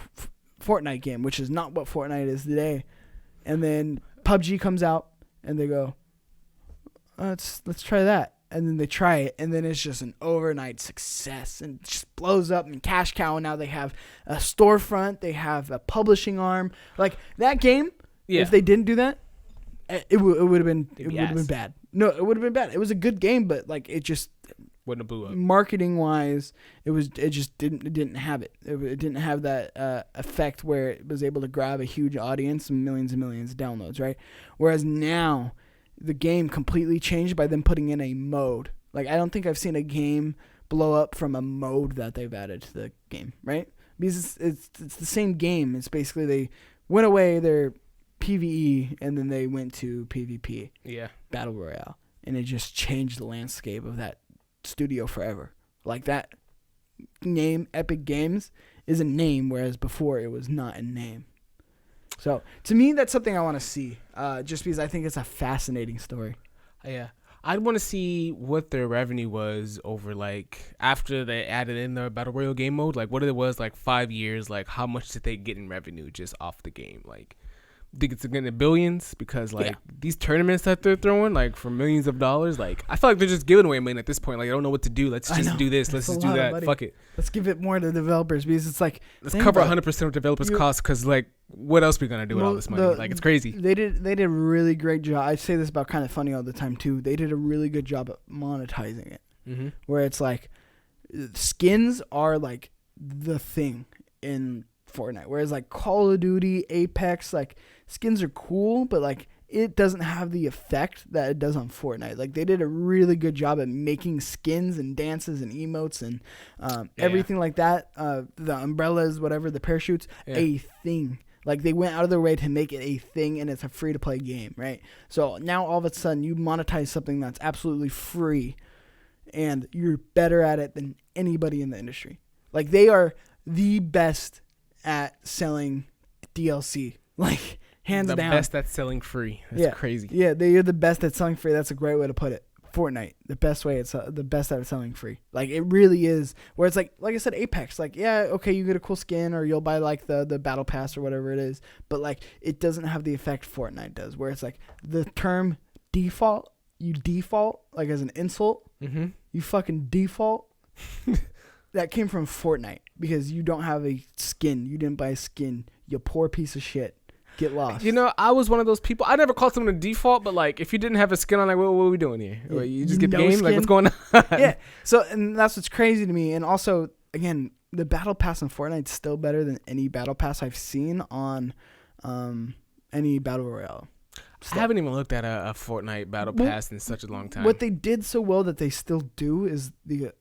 Fortnite game, which is not what Fortnite is today. And then PUBG comes out, and they go, let's try that. And then they try it, and then it's just an overnight success, and it just blows up and cash cow. And now they have a storefront, they have a publishing arm. Like, that game, if they didn't do that, it would have been bad. No, it would have been bad. It was a good game, but like it just wouldn't have blew up. Marketing wise, it just didn't have it. It didn't have that effect where it was able to grab a huge audience and millions of downloads, right? Whereas now, the game completely changed by them putting in a mode. Like, I don't think I've seen a game blow up from a mode that they've added to the game, right? Because it's the same game. It's basically they went away their PvE and then they went to PvP. Yeah. Battle Royale. And it just changed the landscape of that studio forever. Like, that name, Epic Games, is a name, whereas before it was not a name. So, to me, that's something I want to see, just because I think it's a fascinating story. Yeah. I'd want to see what their revenue was over like after they added in the battle royale game mode. Like what it was like 5 years. Like how much did they get in revenue just off the game? Like, think it's in the billions because like these tournaments that they're throwing like for millions of dollars. Like I feel like they're just giving away money at this point. Like I don't know what to do. Let's just do this. Let's just do that. Fuck it. Let's give it more to the developers because it's like let's cover 100% of developers' costs because like what else are we gonna do with all this money? Like it's crazy. They did a really great job. I say this about Kind of Funny all the time too. They did a really good job at monetizing it, where it's like skins are like the thing in Fortnite, whereas like Call of Duty, Apex, like skins are cool, but like it doesn't have the effect that it does on Fortnite. Like they did a really good job at making skins and dances and emotes and everything like that. The umbrellas, whatever, the parachutes, a thing. Like they went out of their way to make it a thing, and it's a free to play game, right? So now all of a sudden you monetize something that's absolutely free, and you're better at it than anybody in the industry. Like they are the best at selling DLC, like hands down. The best at selling free. That's crazy. Yeah, they're the best at selling free. That's a great way to put it. Fortnite, the best at selling free. Like it really is. Where it's like I said, Apex. Like okay, you get a cool skin, or you'll buy like the battle pass or whatever it is. But like it doesn't have the effect Fortnite does. Where it's like the term default, you default like as an insult. You fucking default. That came from Fortnite because you don't have a skin. You didn't buy a skin. You poor piece of shit. Get lost. You know, I was one of those people. I never called someone a default, but like if you didn't have a skin on, like what are we doing here? Like, you just get the game? Skin? Like what's going on? Yeah. So and that's what's crazy to me. And also, again, the battle pass in Fortnite is still better than any battle pass I've seen on any battle royale. I haven't even looked at a Fortnite battle pass in such a long time. What they did so well that they still do is the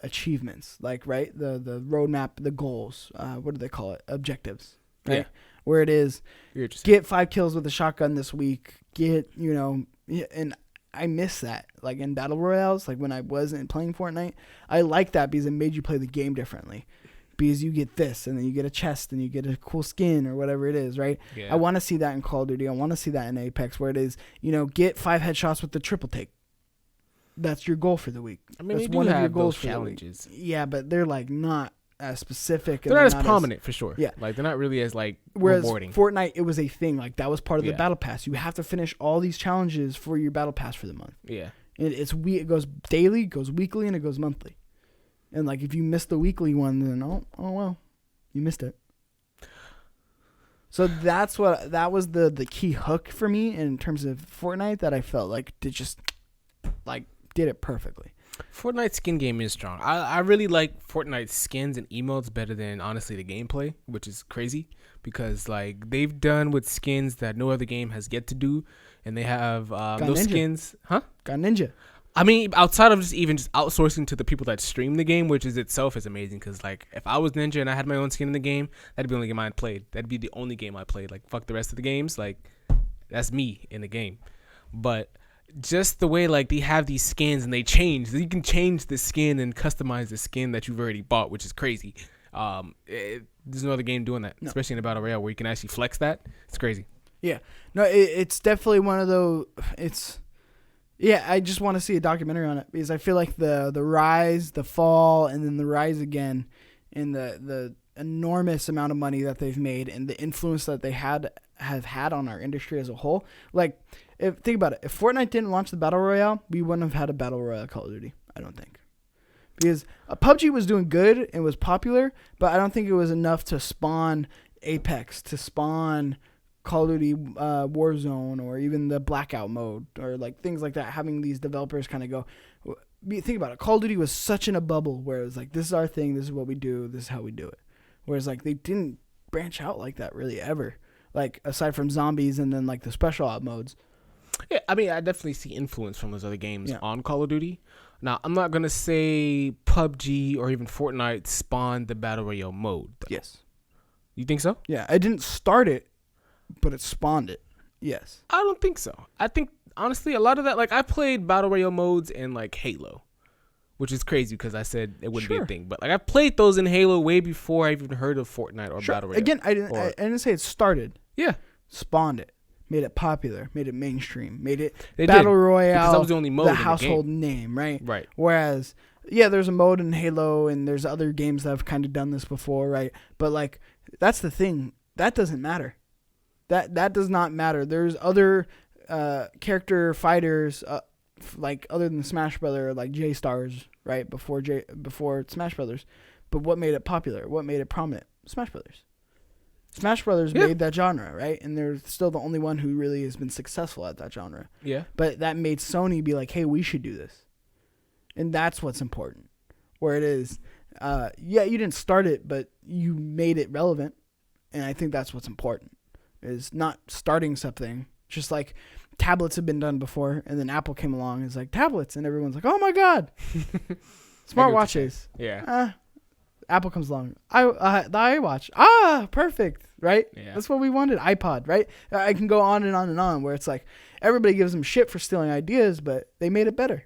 achievements, like the roadmap, the goals. What do they call it? Objectives. Right? Yeah. Where it is, get 5 kills with a shotgun this week. And I miss that. Like in battle royales, like when I wasn't playing Fortnite, I like that because it made you play the game differently. Because you get this, and then you get a chest, and you get a cool skin, or whatever it is, right? Yeah. I want to see that in Call of Duty. I want to see that in Apex, where it is, get 5 headshots with the triple take. That's your goal for the week. I mean, that's one of your goals for challenges. Yeah, but they're like not as specific. They're not as prominent for sure. Yeah, like they're not really as like rewarding. Fortnite, it was a thing. Like that was part of the battle pass. You have to finish all these challenges for your battle pass for the month. Yeah, and it goes daily, it goes weekly, and it goes monthly. And like if you miss the weekly one, then oh well, you missed it. So that was the key hook for me in terms of Fortnite that I felt like did it perfectly. Fortnite skin game is strong. I really like Fortnite skins and emotes better than honestly the gameplay, which is crazy because like they've done with skins that no other game has yet to do, and they have those skins. Got Ninja. I mean, outside of just outsourcing to the people that stream the game, which is itself is amazing. Because like, if I was Ninja and I had my own skin in the game, that'd be the only game I played. That'd be the only game I played. Like, fuck the rest of the games. Like, that's me in the game. But just the way like they have these skins and they change. You can change the skin and customize the skin that you've already bought, which is crazy. There's no other game doing that, especially in a battle royale where you can actually flex that. It's crazy. Yeah, no, it's definitely one of those. Yeah, I just want to see a documentary on it because I feel like the rise, the fall, and then the rise again, and the enormous amount of money that they've made and the influence that they have had on our industry as a whole. Like, think about it. If Fortnite didn't launch the Battle Royale, we wouldn't have had a Battle Royale Call of Duty, I don't think. Because PUBG was doing good and was popular, but I don't think it was enough to spawn Apex, to spawn Call of Duty Warzone, or even the Blackout mode, or like things like that, having these developers kind of go, think about it, Call of Duty was such in a bubble where it was like, this is our thing, this is what we do, this is how we do it. Whereas like they didn't branch out like that really ever, like aside from zombies and then like the special op modes. Yeah, I mean, I definitely see influence from those other games on Call of Duty. Now, I'm not going to say PUBG or even Fortnite spawned the Battle Royale mode, though. Yes. You think so? Yeah, I didn't start it, but it spawned it. Yes. I don't think so. I think, honestly, a lot of that, like, I played Battle Royale modes in, like, Halo, which is crazy because I said it wouldn't be a thing. But, like, I played those in Halo way before I even heard of Fortnite or Battle Royale. Again, I didn't say it started. Yeah. Spawned it. made it popular, made it mainstream, made it They battle did, royale, because that was the only mode in the household game. name, right? Right. Whereas, yeah, there's a mode in Halo, and there's other games that have kind of done this before, right? But like, that's the thing. That doesn't matter. That does not matter. There's other character fighters, like other than Smash Brother, like J Stars, right? Before Smash Brothers. But what made it popular? What made it prominent? Smash Brothers. Smash Brothers made that genre, right? And they're still the only one who really has been successful at that genre. Yeah. But that made Sony be like, hey, we should do this. And that's what's important. Where it is, you didn't start it, but you made it relevant. And I think that's what's important, is not starting something. Just like tablets have been done before, and then Apple came along and it's like, tablets. And everyone's like, oh, my God. Smartwatches. Yeah. Apple comes along. The iWatch. Perfect. Right? Yeah. That's what we wanted. iPod, right? I can go on and on and on, where it's like everybody gives them shit for stealing ideas, but they made it better.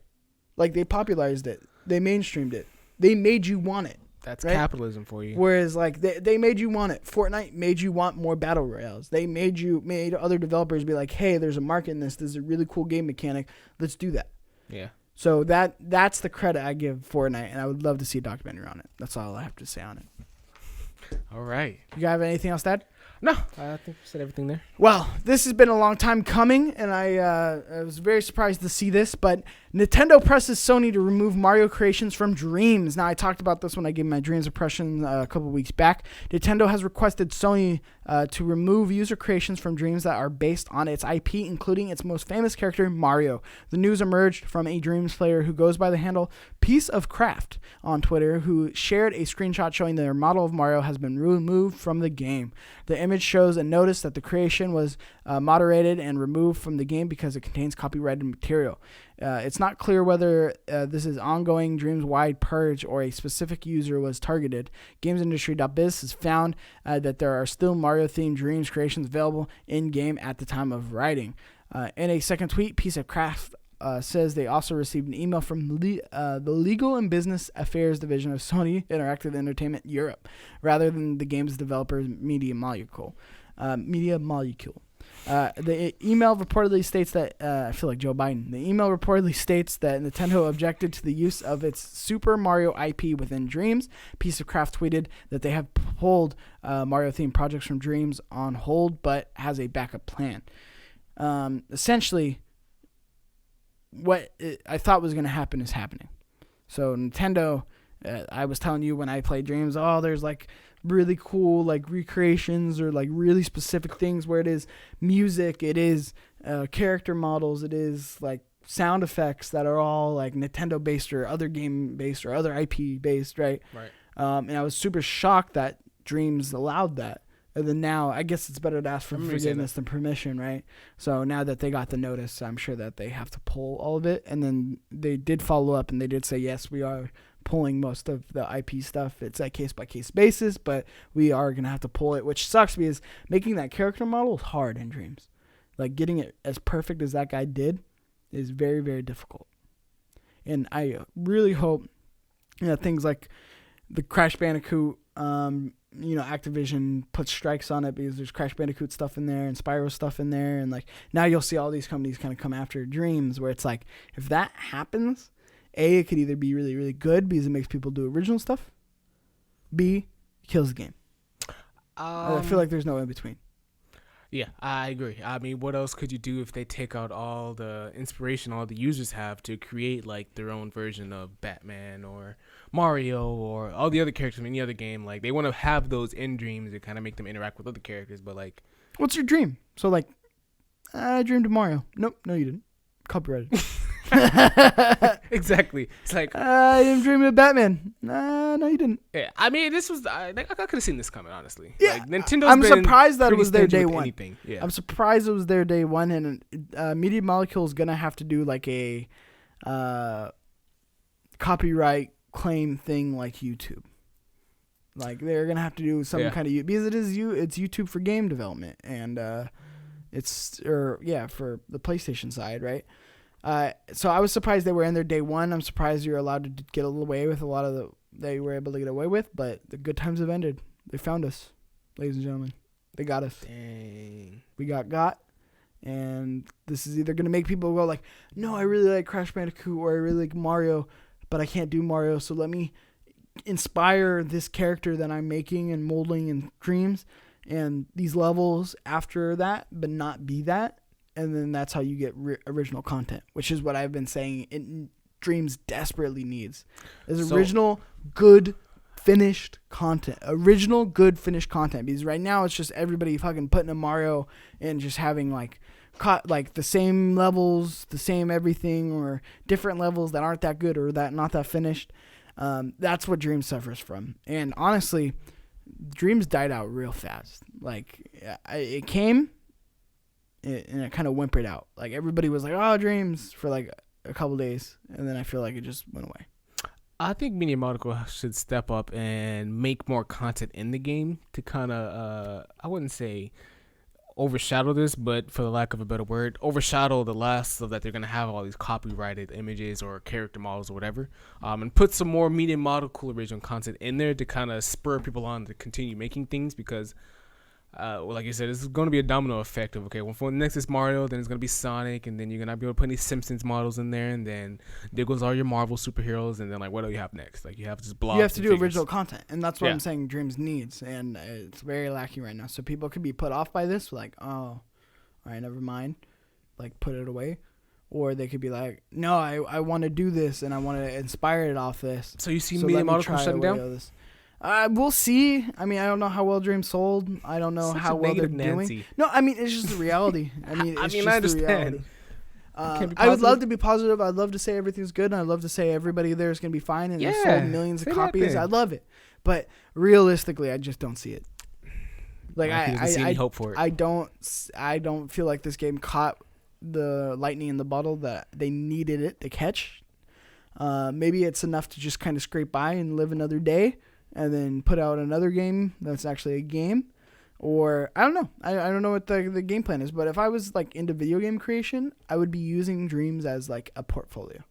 Like, they popularized it. They mainstreamed it. They made you want it. That's right? capitalism for you. Whereas, like, they made you want it. Fortnite made you want more battle royales. They made other developers be like, hey, there's a market in this. This is a really cool game mechanic. Let's do that. Yeah. So that's the credit I give Fortnite, and I would love to see a documentary on it. That's all I have to say on it. All right. You have anything else to add? No, I think we said everything there. Well, this has been a long time coming, and I was very surprised to see this, but Nintendo presses Sony to remove Mario creations from Dreams. Now, I talked about this when I gave my Dreams impression a couple weeks back. Nintendo has requested Sony to remove user creations from Dreams that are based on its IP, including its most famous character, Mario. The news emerged from a Dreams player who goes by the handle Piece of Craft on Twitter, who shared a screenshot showing their model of Mario has been removed from the game. The image shows a notice that the creation was moderated and removed from the game because it contains copyrighted material. It's not clear whether this is ongoing Dreams-wide purge or a specific user was targeted. GamesIndustry.biz has found that there are still Mario-themed Dreams creations available in-game at the time of writing. In a second tweet, Piece of Craft says they also received an email from the Legal and Business Affairs Division of Sony Interactive Entertainment Europe, rather than the game's developer's Media Molecule. The email reportedly states that I feel like Joe Biden. The email reportedly states that Nintendo objected to the use of its Super Mario IP within Dreams. Piece of Craft tweeted that they have pulled Mario-themed projects from Dreams on hold, but has a backup plan. Essentially, what I thought was going to happen is happening. So Nintendo, I was telling you when I played Dreams, there's like really cool like recreations or like really specific things where it is music, it is character models, it is like sound effects that are all like Nintendo based or other game based or other IP based, right? Right. And I was super shocked that Dreams allowed that. And then now, I guess it's better to ask for forgiveness than permission, right? So now that they got the notice, I'm sure that they have to pull all of it. And then they did follow up and they did say, yes, we are pulling most of the IP stuff. It's a case-by-case basis, but we are going to have to pull it, which sucks because making that character model is hard in Dreams. Like, getting it as perfect as that guy did is very, very difficult. And I really hope things like the Crash Bandicoot, Activision puts strikes on it because there's Crash Bandicoot stuff in there and Spyro stuff in there. And like now you'll see all these companies kind of come after Dreams, where it's like, if that happens, A, it could either be really, really good because it makes people do original stuff. B, it kills the game. I feel like there's no in between. Yeah, I agree. I mean, what else could you do if they take out all the inspiration all the users have to create like their own version of Batman or Mario or all the other characters in any other game? Like, they want to have those in Dreams and kind of make them interact with other characters, but like, what's your dream? So like, I dreamed of Mario. Nope, no, you didn't. Copyrighted. Exactly. It's like, I am dreaming of Batman. No, you didn't. Yeah, I mean, this was I could have seen this coming, honestly. Yeah, like, Nintendo's I'm been surprised that it was their stingy day with one. anything. Yeah. I'm surprised it was their day one, and Media Molecule is gonna have to do like a copyright claim thing like YouTube. Like, they're gonna have to do some kind of because it's YouTube for game development, and for the PlayStation side, right? So I was surprised they were in their day one. I'm surprised you're allowed to get away with a lot of they were able to get away with, but the good times have ended. They found us, ladies and gentlemen. They got us. Dang. We got, And this is either going to make people go like, no, I really like Crash Bandicoot, or I really like Mario, but I can't do Mario, so let me inspire this character that I'm making and molding in Dreams and these levels after that, but not be that. And then that's how you get original content, which is what I've been saying Dreams desperately needs. Is original, good, finished content. Original, good, finished content. Because right now it's just everybody fucking putting a Mario and just having like the same levels, the same everything, or different levels that aren't that good or that not that finished. That's what Dreams suffers from. And honestly, Dreams died out real fast. Like it came and it kind of whimpered out. Like everybody was like, oh, Dreams for like a couple days, and then I feel like it just went away. I think Media Monaco should step up and make more content in the game to kind of, I wouldn't say overshadow this, but for the lack of a better word, overshadow the last, so that they're going to have all these copyrighted images or character models or whatever, and put some more Media Monaco original content in there to kind of spur people on to continue making things, because like you said, it's going to be a domino effect of, okay, well, for next is Mario, then it's going to be Sonic, and then you're going to be able to put any Simpsons models in there, and then there goes all your Marvel superheroes, and then, like, what do you have next? Like, you have just blobs. You have to do figures. original content, and that's what I'm saying Dreams needs, and it's very lacking right now. So people could be put off by this, like, oh, all right, never mind, like, put it away. Or they could be like, no, I want to do this, and I want to inspire it off this. So you see Media Monaco shutting down? We'll see. I mean, I don't know how well Dreams sold. I don't know how well they're doing. No, I mean, it's just the reality. I mean, it's just I understand. The reality. I would love to be positive. I'd love to say everything's good, and I'd love to say everybody there is going to be fine, and they sold millions of copies. I love it. But realistically, I just don't see it. Like, I see any hope for it. I don't feel like this game caught the lightning in the bottle that they needed it to catch. Maybe it's enough to just kind of scrape by and live another day, and then put out another game that's actually a game. Or, I don't know. I don't know what the game plan is. But if I was, like, into video game creation, I would be using Dreams as, like, a portfolio.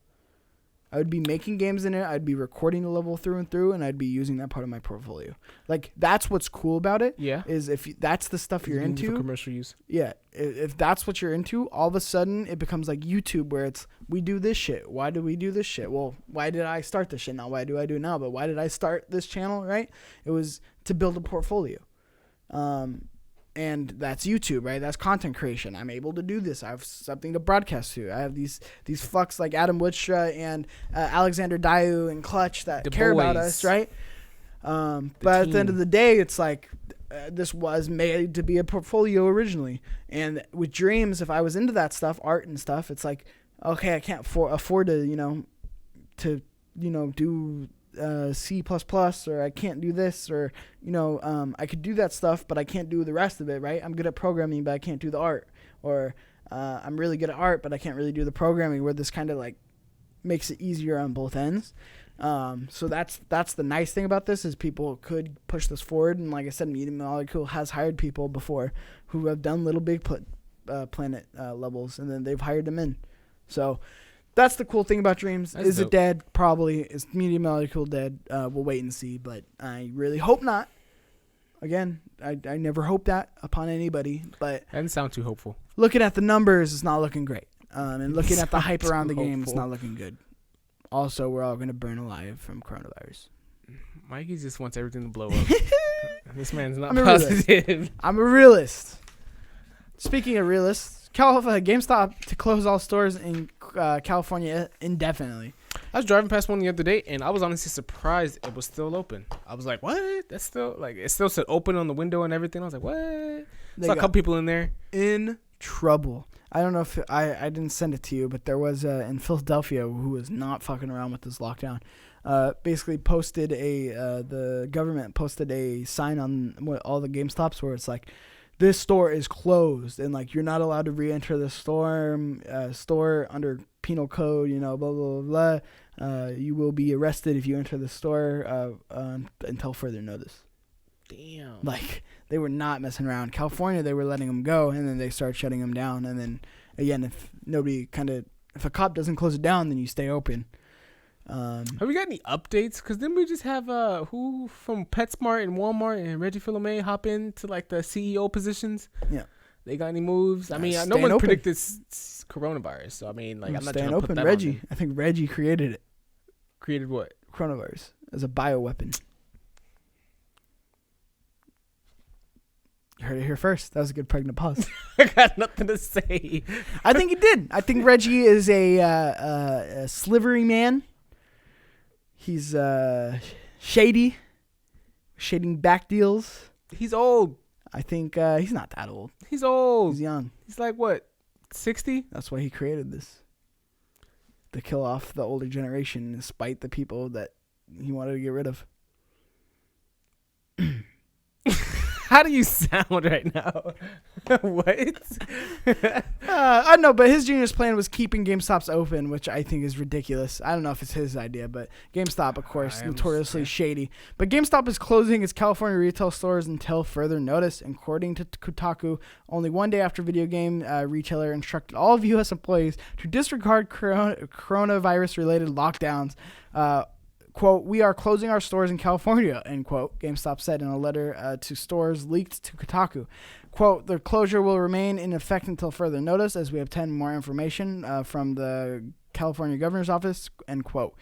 I would be making games in it. I'd be recording the level through and through, and I'd be using that part of my portfolio. Like, that's what's cool about it. Yeah. Is if that's the stuff you're into. For commercial use. Yeah. If that's what you're into, all of a sudden it becomes like YouTube, where it's, we do this shit. Why do we do this shit? Well, why did I start this shit? Not why do I do it now, but why did I start this channel, right? It was to build a portfolio. And that's YouTube, right? That's content creation. I'm able to do this. I have something to broadcast to. I have these fucks like Adam Woodstra and Alexander Dayu and Clutch that care about us, right? But at the end of the day, it's like, this was made to be a portfolio originally. And with Dreams, if I was into that stuff, art and stuff, it's like, okay, I can't afford to, do C++, or I can't do this, or, I could do that stuff, but I can't do the rest of it, right? I'm good at programming, but I can't do the art. Or I'm really good at art, but I can't really do the programming, where this kind of like makes it easier on both ends. So that's the nice thing about this, is people could push this forward. And like I said, Media Molecule has hired people before who have done Little Big Planet levels, and then they've hired them in. So that's the cool thing about Dreams. That's Is dope. It dead? Probably. Is Media Molecule dead? We'll wait and see, but I really hope not. Again, I never hope that upon anybody, but That didn't sound too hopeful. looking at the numbers, it's not looking great. And looking at the hype around the game, it's hopeful. not looking good. Also, we're all going to burn alive from coronavirus. Mikey just wants everything to blow up. This man's not I'm a positive. I'm a realist. Speaking of realists, GameStop to close all stores in California indefinitely. I was driving past one the other day, and I was honestly surprised it was still open. I was like, what? That's still, like, it still said open on the window and everything. I was like, what? There's a couple people in there. In trouble. I don't know if I didn't send it to you, but there was in Philadelphia who was not fucking around with this lockdown. Basically posted the government posted a sign on all the GameStops where it's like, this store is closed, and like, you're not allowed to re-enter the store under penal code, blah, blah, blah, blah. You will be arrested if you enter the store until further notice. Damn. Like, they were not messing around. California, they were letting them go, and then they started shutting them down. And then, again, if a cop doesn't close it down, then you stay open. Have we got any updates? Because then we just have who from PetSmart and Walmart and Reggie Fils-Aimé hop into like the CEO positions. Yeah. They got any moves? I mean, no staying one open. predicted coronavirus, so I mean, like, I'm not staying trying to put open. that Reggie, on them. I think Reggie created it. Created what? Coronavirus as a bioweapon. You heard it here first. That was a good pregnant pause. I got nothing to say. I think he did. I think Reggie is a slivery man. He's shady, shading back deals. He's old. I think he's not that old. He's old. He's young. He's like, what, 60? That's why he created this. To kill off the older generation, despite the people that he wanted to get rid of. How do you sound right now? What? I know, but his genius plan was keeping GameStops open, which I think is ridiculous. I don't know if it's his idea, but GameStop, of course, notoriously shady. But GameStop is closing its California retail stores until further notice. According to Kotaku, only one day after video game retailer instructed all of U.S. employees to disregard coronavirus-related lockdowns. Quote, we are closing our stores in California, end quote, GameStop said in a letter to stores leaked to Kotaku. Quote, the closure will remain in effect until further notice as we obtain more information from the California governor's office, end quote.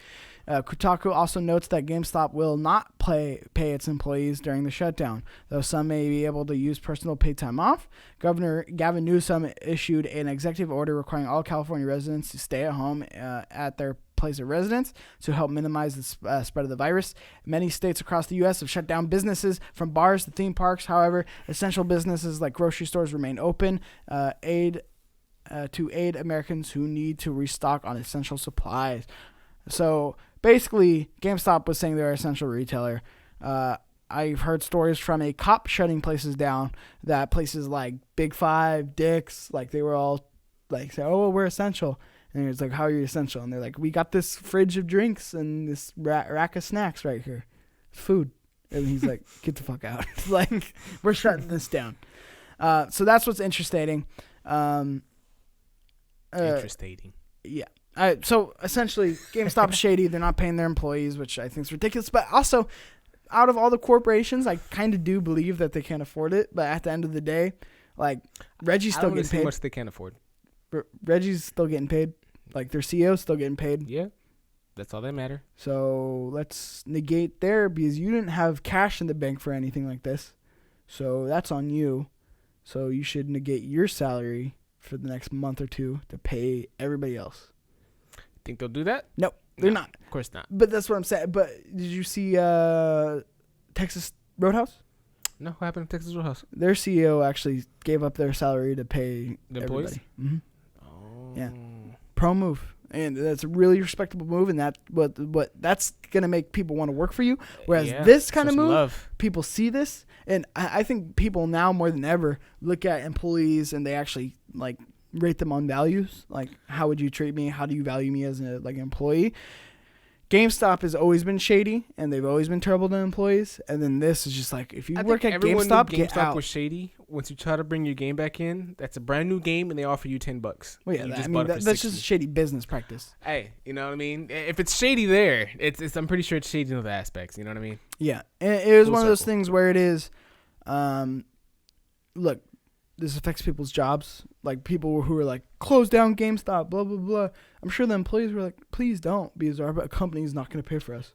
Kotaku also notes that GameStop will not pay its employees during the shutdown, though some may be able to use personal paid time off. Governor Gavin Newsom issued an executive order requiring all California residents to stay at home at their place of residence to help minimize the spread of the virus. Many states across the U.S. have shut down businesses from bars to theme parks. However, essential businesses like grocery stores remain open, to aid Americans who need to restock on essential supplies. So basically, GameStop was saying they're an essential retailer. I've heard stories from a cop shutting places down, that places like Big Five, Dick's, like they were all like, say, oh, we're essential. And it's like, how are you essential? And they're like, we got this fridge of drinks and this rack of snacks right here. Food. And he's like, get the fuck out. Like, we're shutting this down. So that's what's interesting. Interesting. Yeah. So essentially, GameStop's shady. They're not paying their employees, which I think is ridiculous. But also, out of all the corporations, I kind of do believe that they can't afford it. But at the end of the day, like, Reggie's still getting paid. How much they can't afford. Reggie's still getting paid. Like, their CEO's still getting paid. Yeah. That's all that matter. So let's negate there, because you didn't have cash in the bank for anything like this. So that's on you. So you should negate your salary for the next month or two to pay everybody else. Think they'll do that? No, they're not. Of course not. But that's what I'm saying. But did you see Texas Roadhouse? No, what happened to Texas Roadhouse? Their CEO actually gave up their salary to pay the employees. Mm-hmm. Oh. Yeah. Pro move. And that's a really respectable move, and that what that's gonna make people want to work for you. Whereas this kind of move, people see this, and I think people now more than ever look at employees and they actually like rate them on values. Like, how would you treat me? How do you value me as an employee? GameStop has always been shady, and they've always been terrible to employees. And then this is just like, if you work at GameStop, get out. Was shady. Once you try to bring your game back in, that's a brand new game, and they offer you $10. Well, yeah, that's just shady business practice. Hey, you know what I mean? If it's shady there, it's I'm pretty sure it's shady in other aspects. You know what I mean? Yeah, and it was one of those things where it is, look, this affects people's jobs. Like, people who are like, close down GameStop, blah, blah, blah. I'm sure the employees were like, please don't, because our company is not going to pay for us.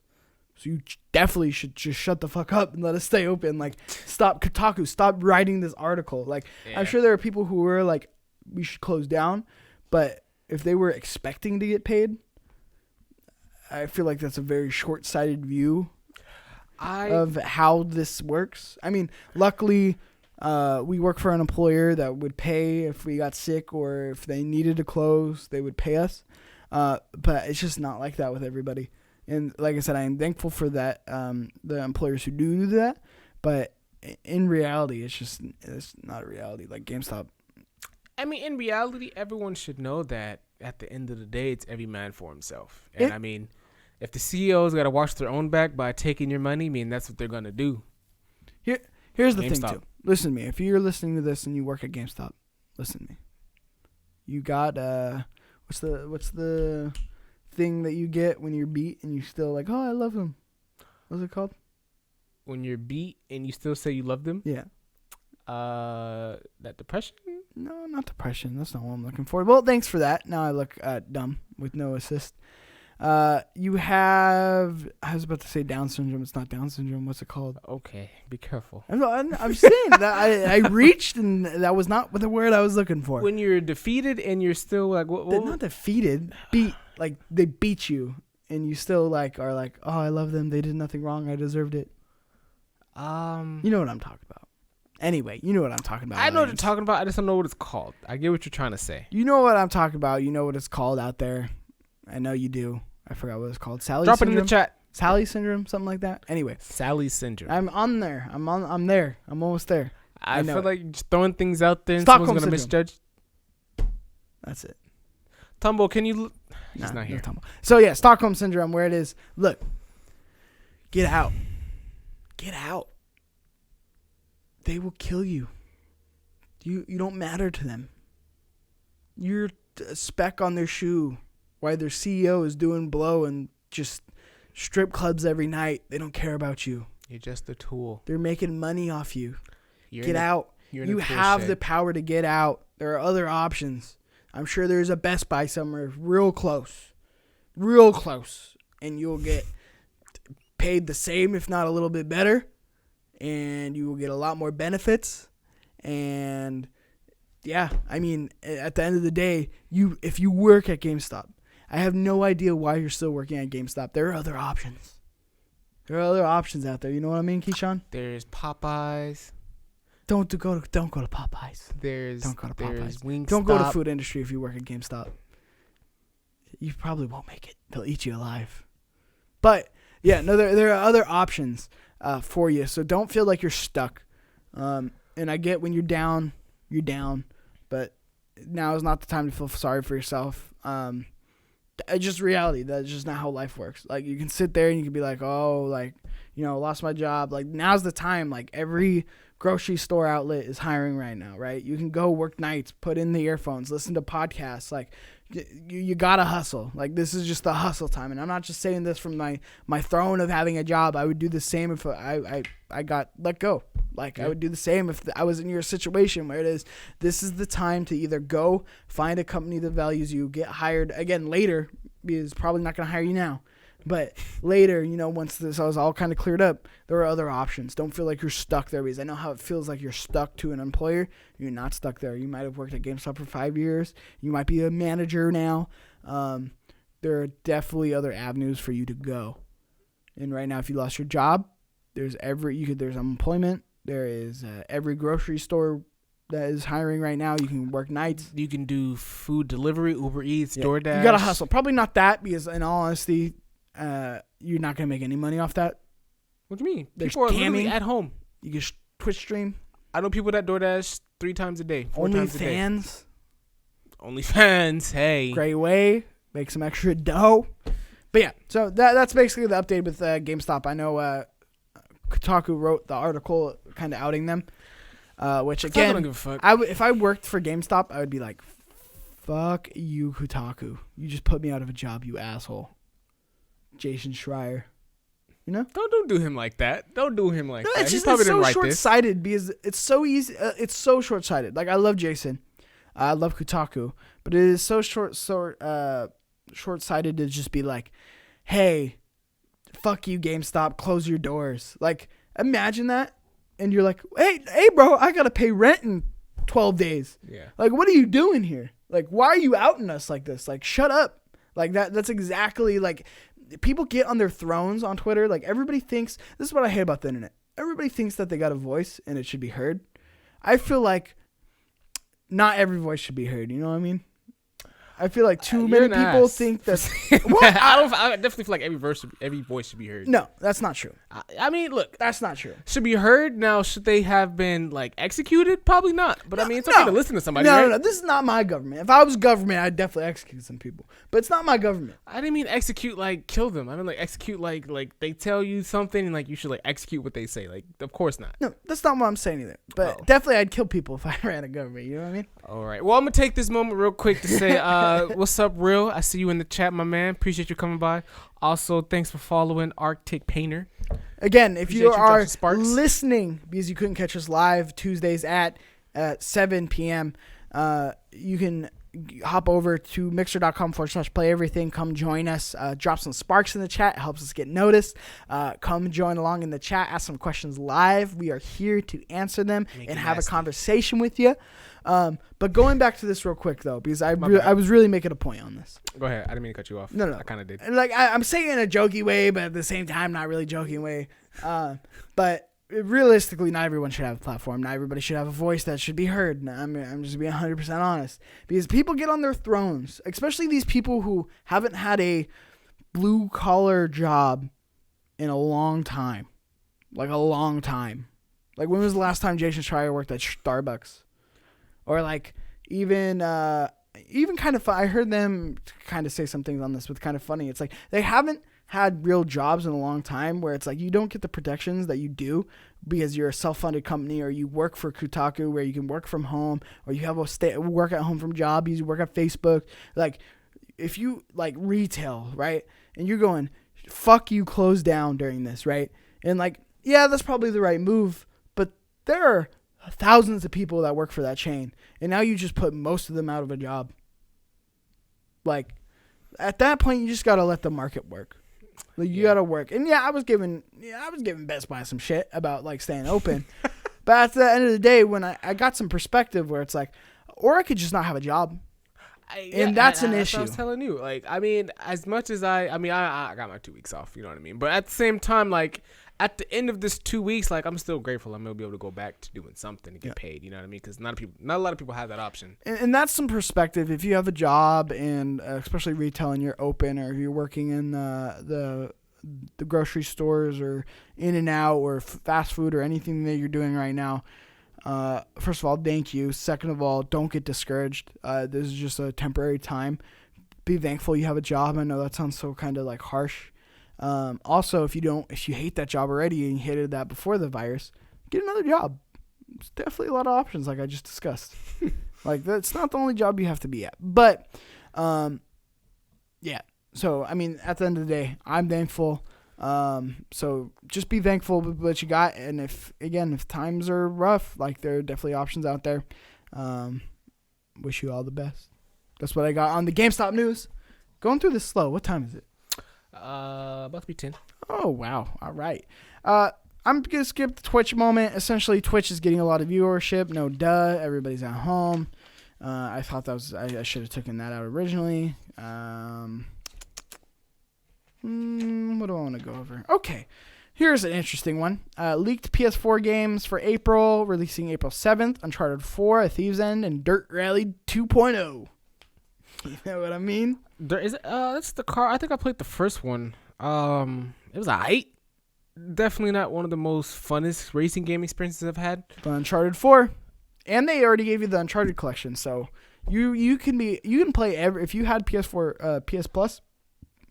So you definitely should just shut the fuck up and let us stay open. Like, stop Kotaku, stop writing this article. Like, yeah. I'm sure there are people who were like, we should close down. But if they were expecting to get paid, I feel like that's a very short-sighted view of how this works. I mean, luckily, we work for an employer that would pay if we got sick, or if they needed to close, they would pay us. But it's just not like that with everybody. And like I said, I am thankful for that, the employers who do that. But in reality, it's not a reality. Like GameStop. I mean, in reality, everyone should know that at the end of the day, it's every man for himself. And I mean, if the CEO's got to watch their own back by taking your money, I mean, that's what they're going to do. Here's the thing, too. Listen to me. If you're listening to this and you work at GameStop, listen to me. You got, what's the thing that you get when you're beat and you still like, oh, I love him? What's it called? When you're beat and you still say you love them? Yeah. That depression? No, not depression. That's not what I'm looking for. Well, thanks for that. Now I look dumb with no assist. You have, I was about to say Down syndrome. It's not Down syndrome. What's it called? Okay, be careful. I'm saying that I reached and that was not the word I was looking for. When you're defeated and you're still like, They're not defeated. Like they beat you and you still like are like, oh, I love them. They did nothing wrong. I deserved it. You know what I'm talking about. Anyway, you know what I'm talking about. I know what you're talking about. I just don't know what it's called. I get what you're trying to say. You know what I'm talking about. You know what it's called out there. I know you do. I forgot what it's called. Sally Drop syndrome? it in the chat. Sally syndrome, something like that. Anyway, Sally syndrome. I'm on there. I'm there. I'm almost there. I know feel it. like you're just throwing things out there and Stockholm someone's gonna syndrome. misjudge. That's it. Tambo, can you? He's Nah, not here. no so yeah, Stockholm syndrome, where it is. Look, get out. Get out. They will kill you. You don't matter to them. You're a speck on their shoe. Why their CEO is doing blow and just strip clubs every night. They don't care about you. You're just a tool. They're making money off you. You're Get out. You have shed. the power to get out. There are other options. I'm sure there's a Best Buy somewhere real close. And you'll get paid the same, if not a little bit better. And you will get a lot more benefits. And yeah, I mean, at the end of the day, if you work at GameStop, I have no idea why you're still working at GameStop. There are other options. There are other options out there. You know what I mean, Keyshawn? There's Popeyes. Don't go to Popeyes. Don't go to There's Popeyes. Wingstop. Don't go to food industry if you work at GameStop. You probably won't make it. They'll eat you alive. But yeah, no, there are other options for you. So don't feel like you're stuck. And I get when you're down. But now is not the time to feel sorry for yourself. It's just reality. That's just not how life works. Like, you can sit there and you can be like, oh, like, lost my job. Like, now's the time. Like, every grocery store outlet is hiring right now, right? You can go work nights, put in the earphones, listen to podcasts. Like, you gotta hustle. Like, this is just the hustle time. And I'm not just saying this from my throne of having a job. I would do the same if I got let go. Like, I would do the same if I was in your situation where it is, this is the time to either go find a company that values you, get hired again later, because probably not going to hire you now. But later, once this was all kind of cleared up, there are other options. Don't feel like you're stuck there, because I know how it feels like you're stuck to an employer. You're not stuck there. You might have worked at GameStop for 5 years. You might be a manager now. There are definitely other avenues for you to go. And right now, if you lost your job, there's unemployment. There is every grocery store that is hiring right now. You can work nights. You can do food delivery, Uber Eats, DoorDash. You got to hustle. Probably not that, because in all honesty, you're not going to make any money off that. What do you mean? There's people are literally at home. You can Twitch stream. I know people that DoorDash 3 times a day, 4 times a day. OnlyFans, hey. Great way. Make some extra dough. But yeah, so that's basically the update with GameStop. I know Kotaku wrote the article kind of outing them, which again, I don't give a fuck. If I worked for GameStop, I would be like, fuck you, Kotaku. You just put me out of a job, you asshole. Jason Schreier. Don't do him like that. Don't do him like that. It's just probably it's so didn't write short-sighted because it's so easy. It's so short-sighted. Like, I love Jason. I love Kotaku. But it is so short-sighted to just be like, hey, fuck you, GameStop. Close your doors. Like, imagine that. And you're like, hey, bro, I got to pay rent in 12 days. Yeah. Like, what are you doing here? Like, why are you outing us like this? Like, shut up. Like, that's exactly, like, people get on their thrones on Twitter. Like, everybody thinks, this is what I hate about the internet. Everybody thinks that they got a voice and it should be heard. I feel like not every voice should be heard. You know what I mean? I feel like too many people think that. I definitely feel like every voice should be heard. No, that's not true. I mean, look, That's not true. should be heard. Now, should they have been like executed? Probably not. But I mean, it's okay to listen to somebody. No, right? no, this is not my government. If I was government, I'd definitely execute some people. But it's not my government. I didn't mean execute like kill them. I mean like execute like they tell you something and like you should like execute what they say. Like, of course not. No, that's not what I'm saying either. But definitely, I'd kill people if I ran a government. You know what I mean? All right. Well, I'm gonna take this moment real quick to say, what's up, Real? I see you in the chat, my man. Appreciate you coming by. Also, thanks for following Arctic Painter. Again, if you are Sparks. listening, because you couldn't catch us live Tuesdays at 7 p.m., You can hop over to mixer.com/playeverything. Come join us. Drop some sparks in the chat. It helps us get noticed. Come join along in the chat. Ask some questions live. We are here to answer them and have a conversation with you. But going back to this real quick, though, because I was really making a point on this. Go ahead. I didn't mean to cut you off. No. I kind of did. Like, I'm saying it in a jokey way, but at the same time, not really joking way. But realistically, not everyone should have a platform. Not everybody should have a voice that should be heard. I'm just being 100% honest. Because people get on their thrones, especially these people who haven't had a blue-collar job in a long time. Like, a long time. Like, when was the last time Jason Schreier worked at Starbucks? Or, like, even kind of I heard them kind of say some things on this with kind of funny. It's like they haven't had real jobs in a long time where it's like you don't get the protections that you do because you're a self-funded company, or you work for Kotaku where you can work from home, or you have a work at home from job, you work at Facebook. Like, if you like retail, right, and you're going, fuck you, close down during this, right? And like, yeah, that's probably the right move, but there are thousands of people that work for that chain, and now you just put most of them out of a job. Like, at that point, you just gotta let the market work. Like, you gotta work. And I was giving Best Buy some shit about like staying open, but at the end of the day, when I got some perspective where it's like, or I could just not have a job, and that's an issue. I was telling you, like, I mean, as much as I got my 2 weeks off, you know what I mean. But at the same time, like, at the end of this 2 weeks, like, I'm still grateful I'm gonna be able to go back to doing something to get paid. You know what I mean? Because not a lot of people have that option. And that's some perspective. If you have a job, and especially retail, and you're open, or you're working in the grocery stores, or in and out, or fast food, or anything that you're doing right now. First of all, thank you. Second of all, don't get discouraged. This is just a temporary time. Be thankful you have a job. I know that sounds so kind of like harsh. Also, if you hate that job already and you hated that before the virus, get another job. There's definitely a lot of options, like I just discussed. Like, that's not the only job you have to be at. But, yeah. So, I mean, at the end of the day, I'm thankful. So just be thankful with what you got. And if times are rough, like, there are definitely options out there. Wish you all the best. That's what I got on the GameStop news. Going through this slow. What time is it? About to be 10. Oh, wow. All right. I'm going to skip the Twitch moment. Essentially, Twitch is getting a lot of viewership. No duh. Everybody's at home. I thought that was... I should have taken that out originally. What do I want to go over? Okay. Here's an interesting one. Leaked PS4 games for April, releasing April 7th. Uncharted 4, A Thieves End, and Dirt Rally 2.0. You know what I mean? That's the car. I think I played the first one. It was alright. Definitely not one of the most funnest racing game experiences I've had. The Uncharted 4, and they already gave you the Uncharted collection, so you can play if you had PS4 PS Plus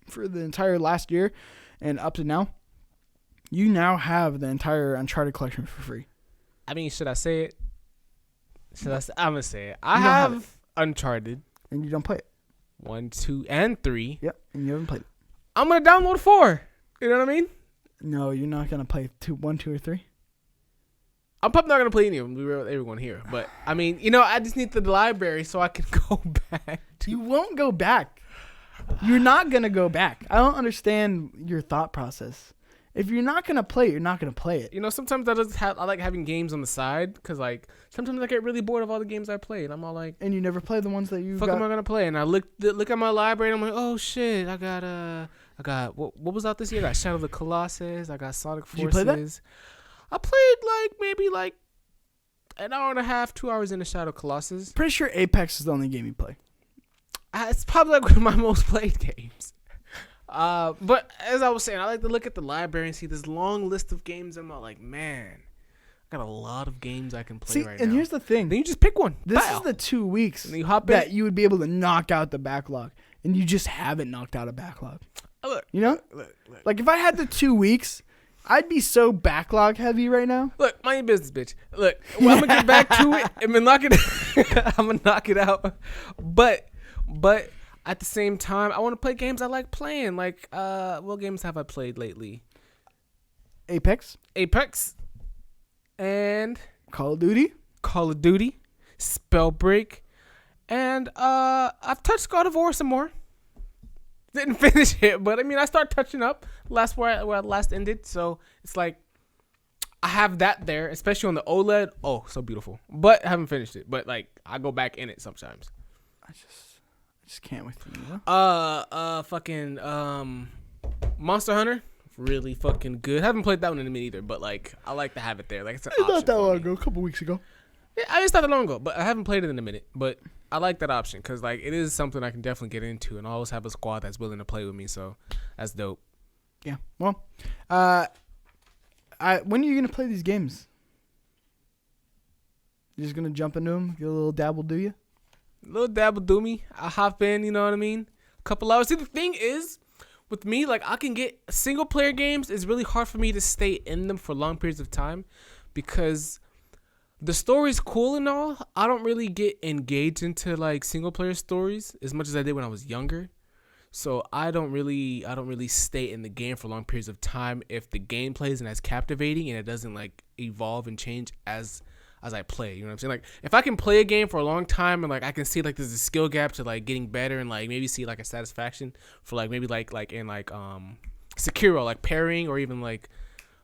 for the entire last year and up to now, you now have the entire Uncharted collection for free. I mean, should I say it? I'm gonna say it. I have Uncharted. And you don't play it. 1, 2, and 3. Yep, and you haven't played it. I'm gonna download 4. You know what I mean? No, you're not gonna play 1, 2, or 3. I'm probably not gonna play any of them. Everyone here, but I mean, I just need the library so I can go back. You won't go back. You're not gonna go back. I don't understand your thought process. If you're not gonna play it, you're not gonna play it. Sometimes I like having games on the side because, like, sometimes I get really bored of all the games I play, and I'm all like, and you never play the ones that you. Fuck, am I gonna play? And I look at my library, and I'm like, oh shit, I got what was out this year? I got Shadow of the Colossus. I got Sonic Forces. Did you play that? I played maybe an hour and a half, 2 hours into Shadow Colossus. Pretty sure Apex is the only game you play. It's probably like one of my most played games. But as I was saying, I like to look at the library and see this long list of games. I'm like, man, I got a lot of games I can play right now. And here's the thing. Then you just pick one. This is the 2 weeks and you hop that you would be able to knock out the backlog. And you just haven't knocked out a backlog. Look. Like, if I had the 2 weeks, I'd be so backlog heavy right now. Look, mind your business, bitch. Look, I'm going to get back to it. I'm going to knock it out. But at the same time, I want to play games I like playing. Like, what games have I played lately? Apex. And Call of Duty. Spellbreak. And I've touched God of War some more. Didn't finish it, but I mean, I start touching up where I last ended. So it's like I have that there, especially on the OLED. Oh, so beautiful. But I haven't finished it. But like I go back in it sometimes. I just can't wait to do that. Fucking Monster Hunter, really fucking good. Haven't played that one in a minute either, but like I like to have it there. Like it's an option. Not that long ago, a couple weeks ago. Yeah, it's not that long ago, but I haven't played it in a minute. But I like that option because like it is something I can definitely get into, and I always have a squad that's willing to play with me. So that's dope. Yeah. Well, when are you gonna play these games? You're just gonna jump into them, get a little dabble, do you? A little dabble, do me. I hop in, you know what I mean? A couple hours. See, the thing is, with me, like I can get single player games. It's really hard for me to stay in them for long periods of time because the story's cool and all. I don't really get engaged into like single player stories as much as I did when I was younger. So I don't really stay in the game for long periods of time if the gameplay isn't as captivating and it doesn't like evolve and change as I play. You know what I'm saying? Like if I can play a game for a long time and like I can see like there's a skill gap to like getting better and like maybe see like a satisfaction for like maybe like in like Sekiro, like parrying, or even like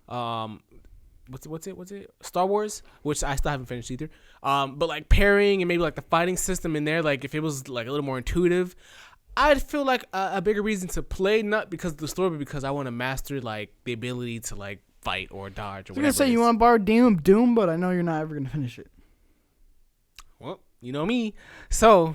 what's it Star Wars, which I still haven't finished either, but like parrying and maybe like the fighting system in there, like if it was like a little more intuitive, I'd feel like a bigger reason to play, not because of the story, but because I want to master like the ability to like fight or dodge or whatever. You're gonna say you want to borrow Doom, but I know you're not ever gonna finish it. Well, you know me, so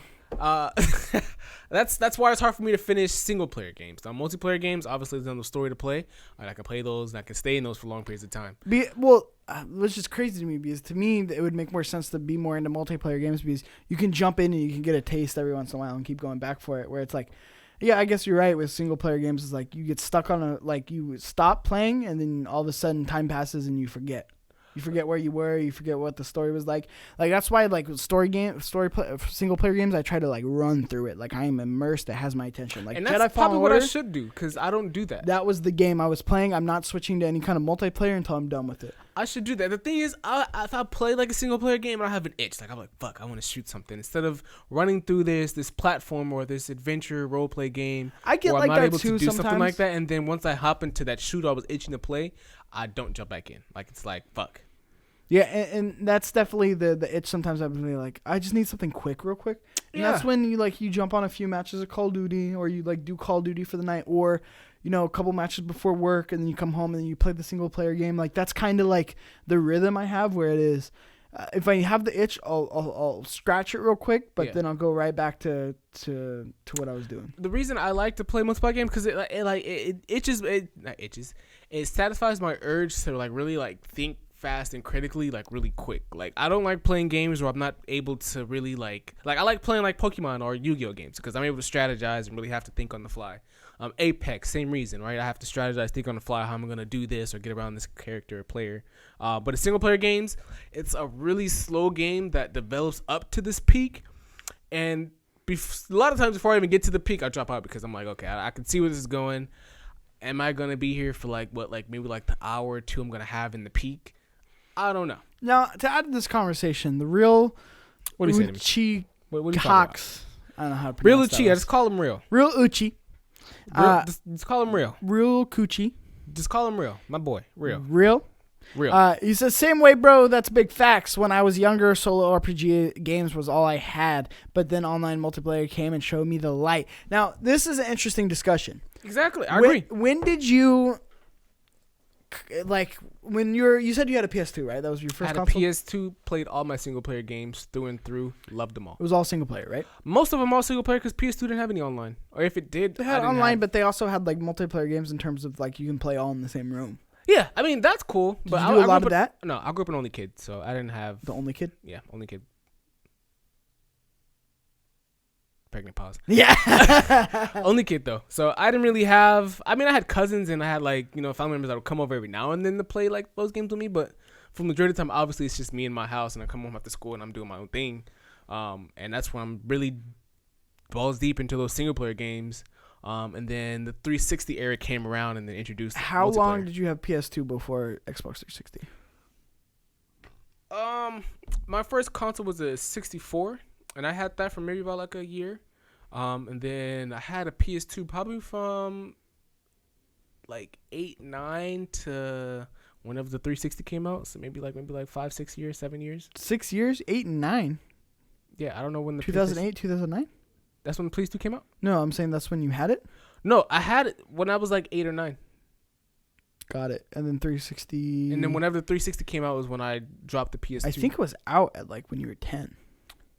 that's why it's hard for me to finish single player games. Now, multiplayer games, obviously, there's no story to play, and I can play those and I can stay in those for long periods of time. Which is crazy to me because to me it would make more sense to be more into multiplayer games because you can jump in and you can get a taste every once in a while and keep going back for it. Where it's like, yeah, I guess you're right with single player games. It's like you get stuck on you stop playing and then all of a sudden time passes and you forget. You forget where you were. You forget what the story was like. Like that's why like single player games, I try to like run through it. Like I am immersed. It has my attention. Like and that's probably what I should do because I don't do that. That was the game I was playing. I'm not switching to any kind of multiplayer until I'm done with it. I should do that. The thing is, if I play like a single player game and I have an itch, like I'm like, fuck, I want to shoot something instead of running through this platform or this adventure role play game. I get where like I'm not that able too to do sometimes. something like that, and then once I hop into that shoot I was itching to play, I don't jump back in. Like it's like fuck. Yeah, and that's definitely the itch. Sometimes I'm really like, I just need something quick, real quick. And that's when you jump on a few matches of Call of Duty, or you like do Call of Duty for the night, or a couple matches before work, and then you come home and then you play the single player game. Like that's kind of like the rhythm I have, where it is. If I have the itch, I'll scratch it real quick, but then I'll go right back to what I was doing. The reason I like to play multiplayer games because it satisfies my urge to like really like think fast and critically, like really quick. Like I don't like playing games where I'm not able to really like I like playing like Pokemon or Yu-Gi-Oh games because I'm able to strategize and really have to think on the fly. Apex, same reason, right? I have to strategize, think on the fly how I'm gonna do this or get around this character or player. But in single player games, it's a really slow game that develops up to this peak, and a lot of times before I even get to the peak, I drop out because I'm like, okay, I can see where this is going. Am I gonna be here for maybe the hour or two I'm gonna have in the peak? I don't know. Now, to add to this conversation, the real what do you say to me? What Cox. I don't know how to pronounce Real Uchi. I just call him real. Real Uchi. Just call him real. Real Coochie. Just call him real. My boy. Real. He says, same way, bro. That's big facts. When I was younger, solo RPG games was all I had. But then online multiplayer came and showed me the light. Now, this is an interesting discussion. Exactly. I agree. When did you... when you said you had a PS2, right? That was your first console? I had a PS2, played all my single-player games through and through, loved them all. It was all single-player, right? Most of them all single-player because PS2 didn't have any online. Or if it did, they had online, but they also had multiplayer games in terms of you can play all in the same room. Yeah, I mean, that's cool. Did you do a lot of that? No, I grew up an only kid, so I didn't have... The only kid? Yeah, only kid. Pregnant pause. Yeah. Only kid though. So I didn't really have, I had cousins and I had family members that would come over every now and then to play those games with me, but for the majority of the time, obviously it's just me in my house and I come home after school and I'm doing my own thing. And that's when I'm really balls deep into those single player games. And then the 360 era came around and then introduced How long did you have PS2 before Xbox 360? My first console was a 64. And I had that for maybe about like a year. And then I had a PS2 probably from like 8, 9 to whenever the 360 came out. So maybe like 5, 6 years, 7 years. 6 years, 8 and 9. Yeah, I don't know when the 2008, 2009. That's when the PS2 came out. No, I'm saying that's when you had it. No, I had it when I was like 8 or 9. Got it. And then 360. And then whenever the 360 came out was when I dropped the PS2. I think it was out at like when you were 10.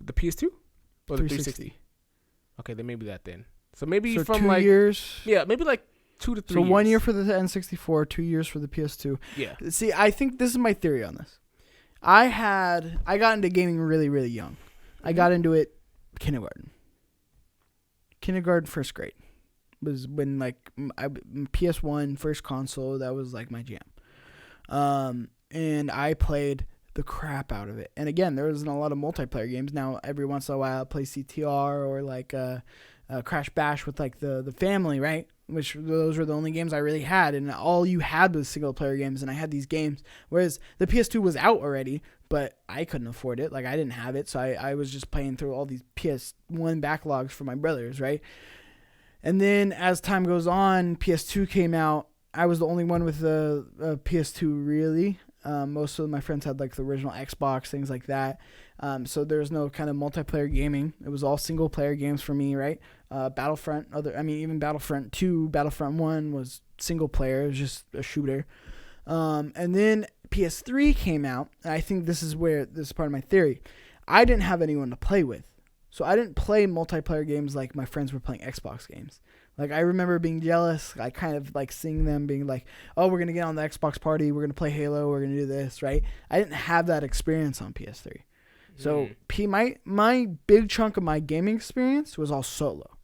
The PS2 or the 360. Okay, then maybe that then. So maybe from 2 like years. Yeah, maybe like 2 to 3 So years. 1 year for the N64, 2 years for the PS2. Yeah. See, I think this is my theory on this. I got into gaming really, really young. I got into it kindergarten, first grade was when like PS1 first console. That was like my jam. And I played the crap out of it. And again, there wasn't a lot of multiplayer games. Now every once in a while I play CTR or like Crash Bash with like the family, right? Which those were the only games I really had, and all you had was single player games, and I had these games. Whereas the PS2 was out already, but I couldn't afford it. Like I didn't have it, so I was just playing through all these PS1 backlogs for my brothers, right? And then as time goes on, PS2 came out. I was the only one with a PS2 really. Most of my friends had like the original Xbox, things like that. So there was no kind of multiplayer gaming. It was all single player games for me, right? Battlefront, even Battlefront 2, Battlefront 1 was single player. It was just a shooter. And then PS3 came out. And I think this is part of my theory. I didn't have anyone to play with. So I didn't play multiplayer games like my friends were playing Xbox games. Like, I remember being jealous. I kind of, like, seeing them being like, oh, we're going to get on the Xbox party. We're going to play Halo. We're going to do this, right? I didn't have that experience on PS3. So, my big chunk of my gaming experience was all solo.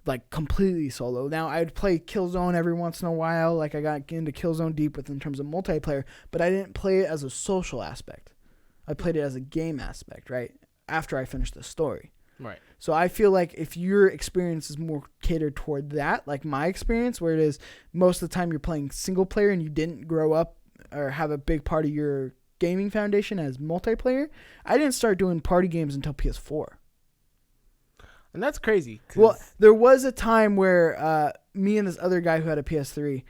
Like, completely solo. Now, I would play Killzone every once in a while. Like, I got into Killzone deep in terms of multiplayer. But I didn't play it as a social aspect. I played it as a game aspect, right? After I finished the story. Right. So I feel like if your experience is more catered toward that, like my experience, where it is most of the time you're playing single player and you didn't grow up or have a big part of your gaming foundation as multiplayer, I didn't start doing party games until PS4. And that's crazy. Well, there was a time where me and this other guy who had a PS3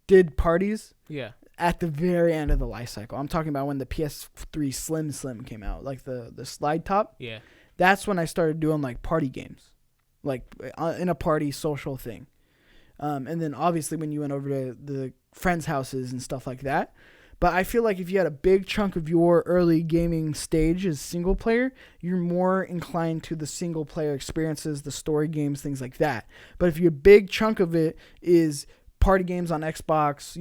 did parties. Yeah. At the very end of the life cycle. I'm talking about when the PS3 Slim came out, like the slide top. Yeah. That's when I started doing like party games, like in a party social thing. And then obviously when you went over to the friends' houses and stuff like that. But I feel like if you had a big chunk of your early gaming stage as single player, you're more inclined to the single player experiences, the story games, things like that. But if your big chunk of it is party games on Xbox,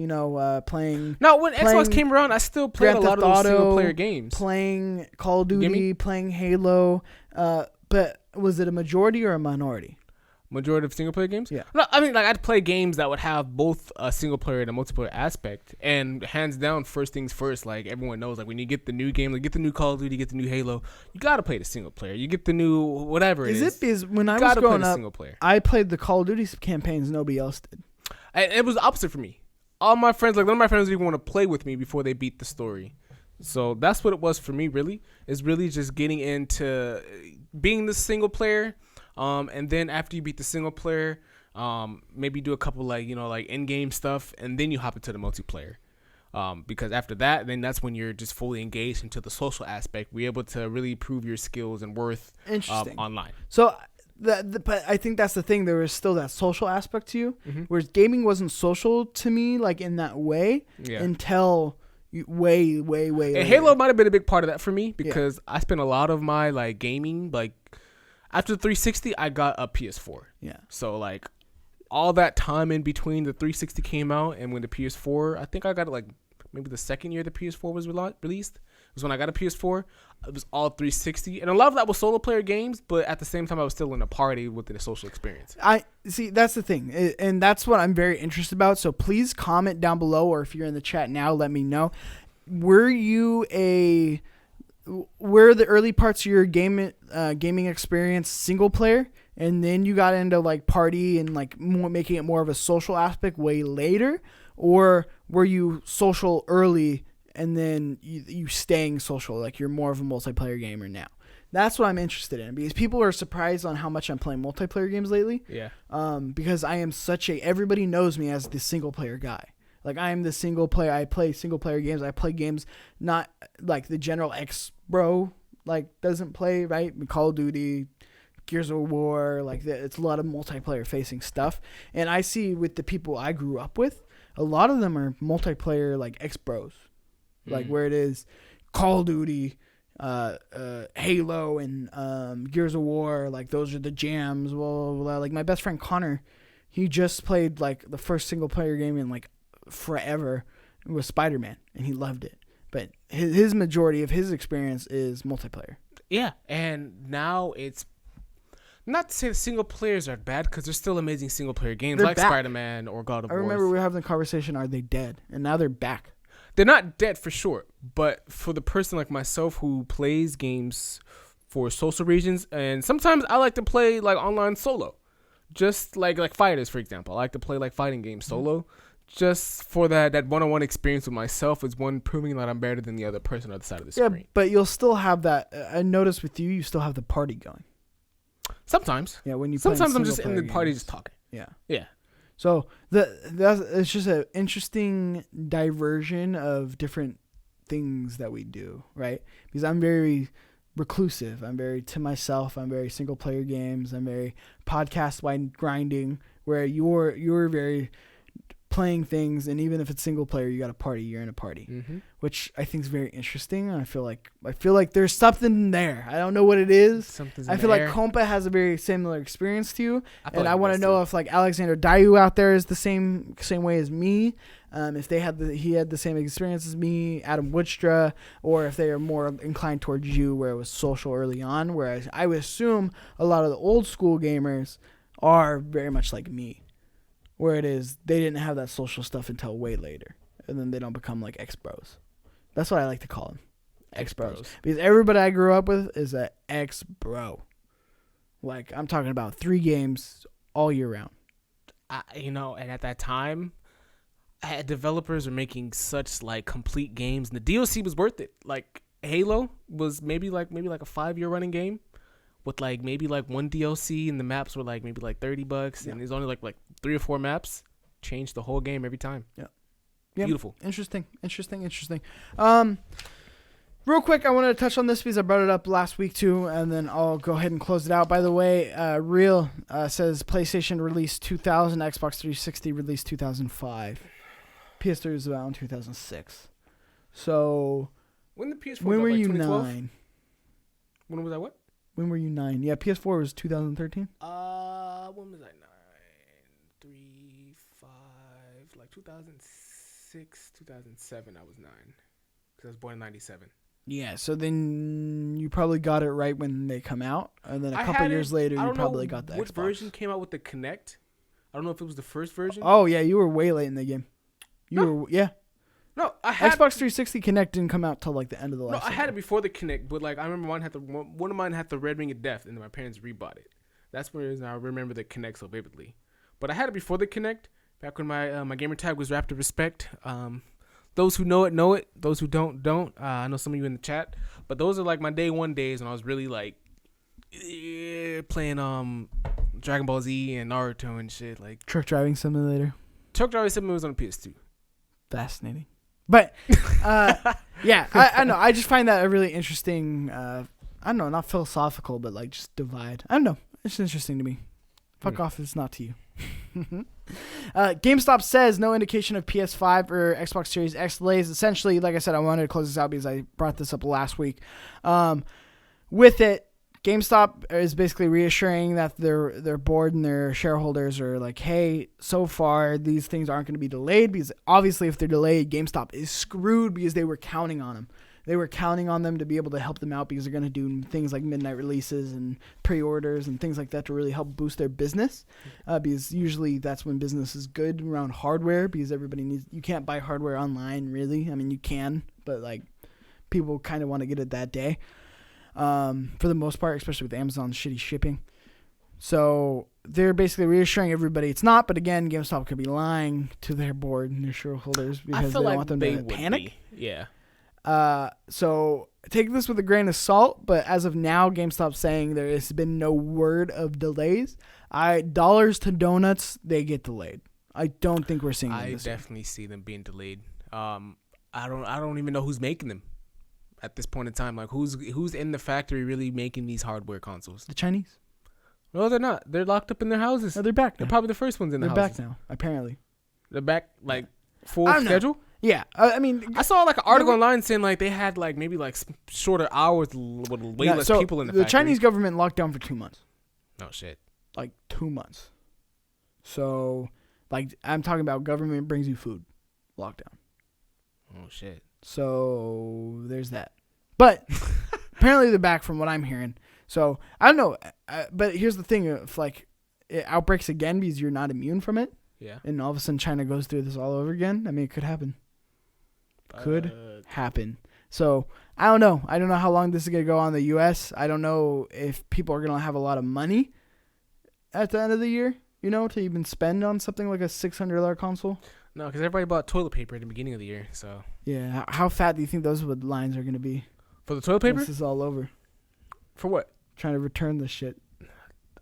playing. No, when Xbox came around, I still played a lot of those single player games. Playing Call of Duty, playing Halo. But was it a majority or a minority? Majority of single player games? Yeah. No, I mean, like, I'd play games that would have both a single player and a multiplayer aspect. And hands down, first things first, like everyone knows, like when you get the new game, like get the new Call of Duty, get the new Halo, you gotta play the single player. You get the new whatever it is. Is it because when I was growing up, I played the Call of Duty campaigns nobody else did. And it was the opposite for me. All my friends, like none of my friends didn't want to play with me before they beat the story. So that's what it was for me, really. Is really just getting into being the single player. And then after you beat the single player, maybe do a couple like in-game stuff, and then you hop into the multiplayer. Because after that, then that's when you're just fully engaged into the social aspect. We're able to really prove your skills and worth online. So. But I think that's the thing. There was still that social aspect to you, whereas gaming wasn't social to me, like in that way, until way. And Halo might have been a big part of that for me because I spent a lot of my like gaming like after the 360. I got a PS4. Yeah. So like all that time in between the 360 came out and when the PS4, I think I got it like maybe the second year the PS4 was released. Was when I got a PS4. It was all 360, and a lot of that was solo player games. But at the same time, I was still in a party within a social experience. I see. That's the thing, and that's what I'm very interested about. So please comment down below, or if you're in the chat now, let me know. Were the early parts of your gaming experience single player, and then you got into like party and like making it more of a social aspect way later, or were you social early? and then you staying social, like you're more of a multiplayer gamer now. That's what I'm interested in, because people are surprised on how much I'm playing multiplayer games lately. Yeah. Because I am everybody knows me as the single player guy. Like, I am the single player. I play single player games. I play games not like the general bro like doesn't play, right? Call of Duty, Gears of War, like it's a lot of multiplayer facing stuff. And I see with the people I grew up with, a lot of them are multiplayer like ex-bros. Like where it is Call of Duty, Halo, and Gears of War, like those are the jams. Well, like my best friend Connor, he just played like the first single player game in like forever. It was Spider-Man, and he loved it. But his majority of his experience is multiplayer. Yeah, and now it's not to say the single players are bad, because there's still amazing single player games. They're like back. Spider-Man or God of War. I remember we were having the conversation, are they dead? And now they're back. They're not dead for sure, but for the person like myself who plays games for social reasons, and sometimes I like to play like online solo, just like fighters, for example. I like to play like fighting games solo, just for that one-on-one experience with myself, is one proving that I'm better than the other person on the other side of the screen. Yeah, but you'll still have that. I noticed with you still have the party going. Sometimes. Yeah, when you sometimes I'm just in the party just talking. Yeah. Yeah. So it's just an interesting diversion of different things that we do, right? Because I'm very reclusive. I'm very to myself. I'm very single player games. I'm very podcast wide grinding. Where you're very playing things, and even if it's single player, you got a party. You're in a party, which I think is very interesting. And I feel like there's something there. I don't know what it is. I feel like Compa has a very similar experience to you, and I want to know if like Alexander Dayu out there is the same way as me. If he had the same experience as me, Adam Woodstra, or if they are more inclined towards you, where it was social early on. Whereas I would assume a lot of the old school gamers are very much like me, where it is they didn't have that social stuff until way later, and then they don't become like ex-bros. That's what I like to call them, ex-bros. Because everybody I grew up with is an ex-bro. Like, I'm talking about 3 games all year round. And at that time, developers are making such like complete games, and the DLC was worth it. Like Halo was maybe like a 5-year running game with like maybe like 1 DLC, and the maps were like maybe like $30, and there's only like 3 or 4 maps. Changed the whole game every time. Yeah. Beautiful. Interesting. Real quick, I wanted to touch on this because I brought it up last week too, and then I'll go ahead and close it out. By the way, Real says PlayStation released 2000, Xbox 360 released 2005. PS3 was around 2006. So when the PS4 when were like you 2012? 9? When was I what? When were you 9? Yeah, PS4 was 2013. When was I 9? 3, 5, like 2006, 2007. I was 9 because I was born in 97. Yeah, so then you probably got it right when they come out, and then a couple years later, you probably got the Xbox. What version came out with the Kinect? I don't know if it was the first version. Oh yeah, you were way late in the game. No, I had Xbox 360 Kinect didn't come out till like the end of the last. No, I had it before the Kinect, but like I remember one of mine had the red ring of death, and then my parents rebought it. That's where I remember the Kinect so vividly. But I had it before the Kinect, back when my gamer tag was Raptor Respect. Those who know it know it. Those who don't. I know some of you in the chat, but those are like my day one days when I was really like playing Dragon Ball Z and Naruto and shit. Like Truck Driving Simulator. Truck Driving Simulator was on the PS2. Fascinating. But yeah, I know. I just find that a really interesting. I don't know, not philosophical, but like just divide. I don't know. It's interesting to me. Fuck off if it's not to you. GameStop says no indication of PS5 or Xbox Series X delays. Essentially, like I said, I wanted to close this out because I brought this up last week. With it, GameStop is basically reassuring that their board and their shareholders are like, hey, so far these things aren't going to be delayed, because obviously if they're delayed, GameStop is screwed because they were counting on them. They were counting on them to be able to help them out because they're going to do things like midnight releases and pre-orders and things like that to really help boost their business. Because usually that's when business is good around hardware, because you can't buy hardware online really. I mean, you can, but like people kind of want to get it that day. For the most part, especially with Amazon's shitty shipping. So they're basically reassuring everybody it's not, but again, GameStop could be lying to their board and their shareholders because they don't want them to panic. Yeah. So take this with a grain of salt, but as of now, GameStop's saying there has been no word of delays. Dollars to donuts, they get delayed. I don't think we're seeing them I this year. definitely see them being delayed. I don't even know who's making them at this point in time. Like who's in the factory really making these hardware consoles? The Chinese? No, they're not. They're locked up in their houses. No, they're back now. They're probably the first ones in the They're houses. back now, apparently. They're back like full I don't know. schedule. Yeah, I mean, I saw like an article online saying like they had like maybe like shorter hours with way less people in the factory. The Chinese government locked down for 2 months. No shit. Like 2 months. So, like, I'm talking about government brings you food. Lockdown. Oh shit. So there's that. But apparently they're back from what I'm hearing. So I don't know. But here's the thing: if like it outbreaks again because you're not immune from it, Yeah. and all of a sudden China goes through this all over again, I mean, it could happen. Could happen. So I don't know. I don't know how long this is gonna go on in the U.S. I don't know if people are gonna have a lot of money at the end of the year, to even spend on something like a $600 console. No, because everybody bought toilet paper at the beginning of the year. So Yeah. How fat do you think those lines are gonna be? for the toilet paper, Once this is all over. for what? Trying to return this shit.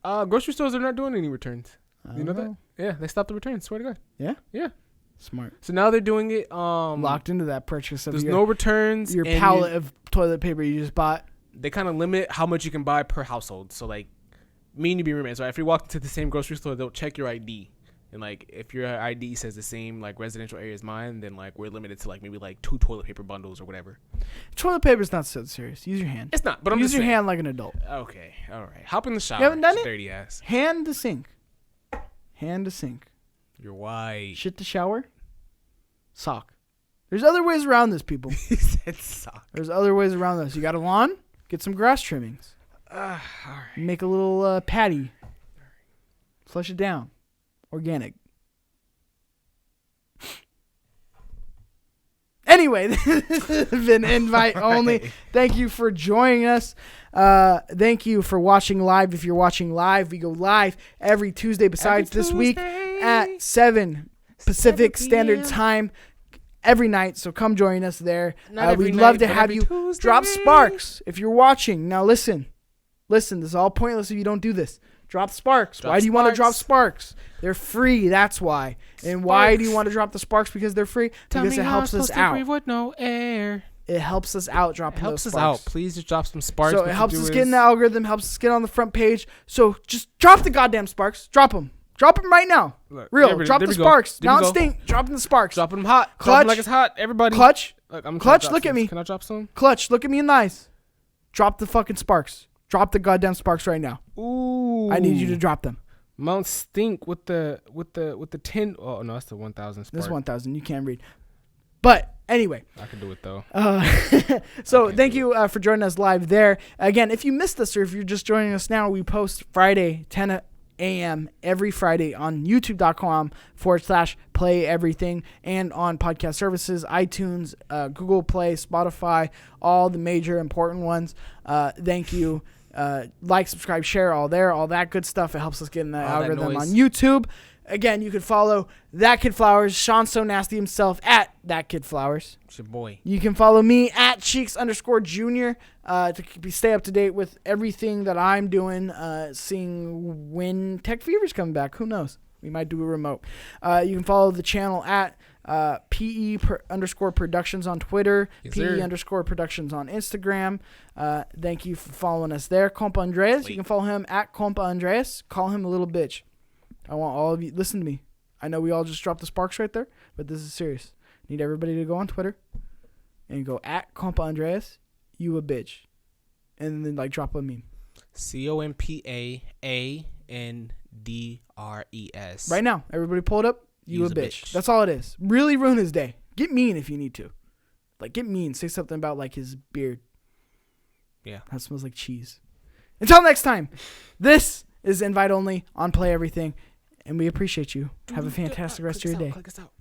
Grocery stores are not doing any returns. You know that? Oh, Yeah, they stopped the returns. Swear to God. Yeah? Yeah. Smart. So now they're doing it. Locked into that purchase of There's no returns. your and pallet of toilet paper you just bought. They kind of limit how much you can buy per household. So like, me and you be roommates, right? If you walk into the same grocery store, they'll check your ID. And like, if your ID says the same like residential area as mine, then like we're limited to like maybe like 2 toilet paper bundles or whatever. Toilet paper's not so serious. Use your hand. It's not, but I'm Use just your saying. hand like an adult. Okay, all right. Hop in the shower. You haven't done it? Dirty ass. Hand to sink. Hand to sink. You're white. Shit to shower. Sock. There's other ways around this, people. He said sock. There's other ways around this. You got a lawn? Get some grass trimmings. All right. Make a little patty. Flush it down. Organic. Anyway, this has been invite only. Right. Thank you for joining us. Thank you for watching live. If you're watching live, we go live every Tuesday besides this week at 7 Pacific Standard Time every night. So come join us there. We'd love to have you drop sparks if you're watching. Now listen, this is all pointless if you don't do this. Drop sparks. Why do you want to drop sparks? They're free. That's why. And why do you want to drop the sparks? Because they're free. Because it helps us out. With no air. It helps us out dropping those sparks. Helps us out. Please just drop some sparks. So it helps us get in the algorithm. Helps us get on the front page. So just drop the goddamn sparks. Drop them. Drop them right now. Look, Real. Drop the sparks. Now it's stink. Dropping the sparks. Dropping them hot. Clutch. Drop them like it's hot. Everybody. Clutch. Look, Clutch, look at me. Can I drop some? Clutch, look at me in the eyes. Drop the fucking sparks. Drop the goddamn sparks right now. Ooh. I need you to drop them. Mount Stink with the 10. Oh no, that's the 1,000 spark. This is 1,000. You can't read. But anyway. I can do it though. So thank you for joining us live there. Again, if you missed us or if you're just joining us now, we post Friday 10 a.m. every Friday on youtube.com/playeverything and on podcast services, iTunes, Google Play, Spotify, all the major important ones. Thank you. Like, subscribe, share, all that good stuff. It helps us get in the algorithm on YouTube. Again, you can follow That Kid Flowers, Shawn So Nasty himself at That Kid Flowers. It's your boy. You can follow me at Cheeks_Junior to stay up to date with everything that I'm doing, seeing when Tech Fever's coming back. Who knows? We might do a remote. You can follow the channel at PE_productions on Twitter, yes, PE_productions on Instagram. Thank you for following us there. Compa Andreas, you can follow him at Compa Andreas. Call him a little bitch. I want all of you, listen to me. I know we all just dropped the sparks right there, but this is serious. Need everybody to go on Twitter and go at Compa Andreas, you a bitch. And then drop a meme. COMPAANDRES. Right now, everybody pull it up. You a bitch. That's all it is. Really ruin his day. Get mean if you need to. Get mean. Say something about his beard. Yeah. That smells like cheese. Until next time, this is Invite Only on Play Everything, and we appreciate you. Have a fantastic rest of your day. Click us out.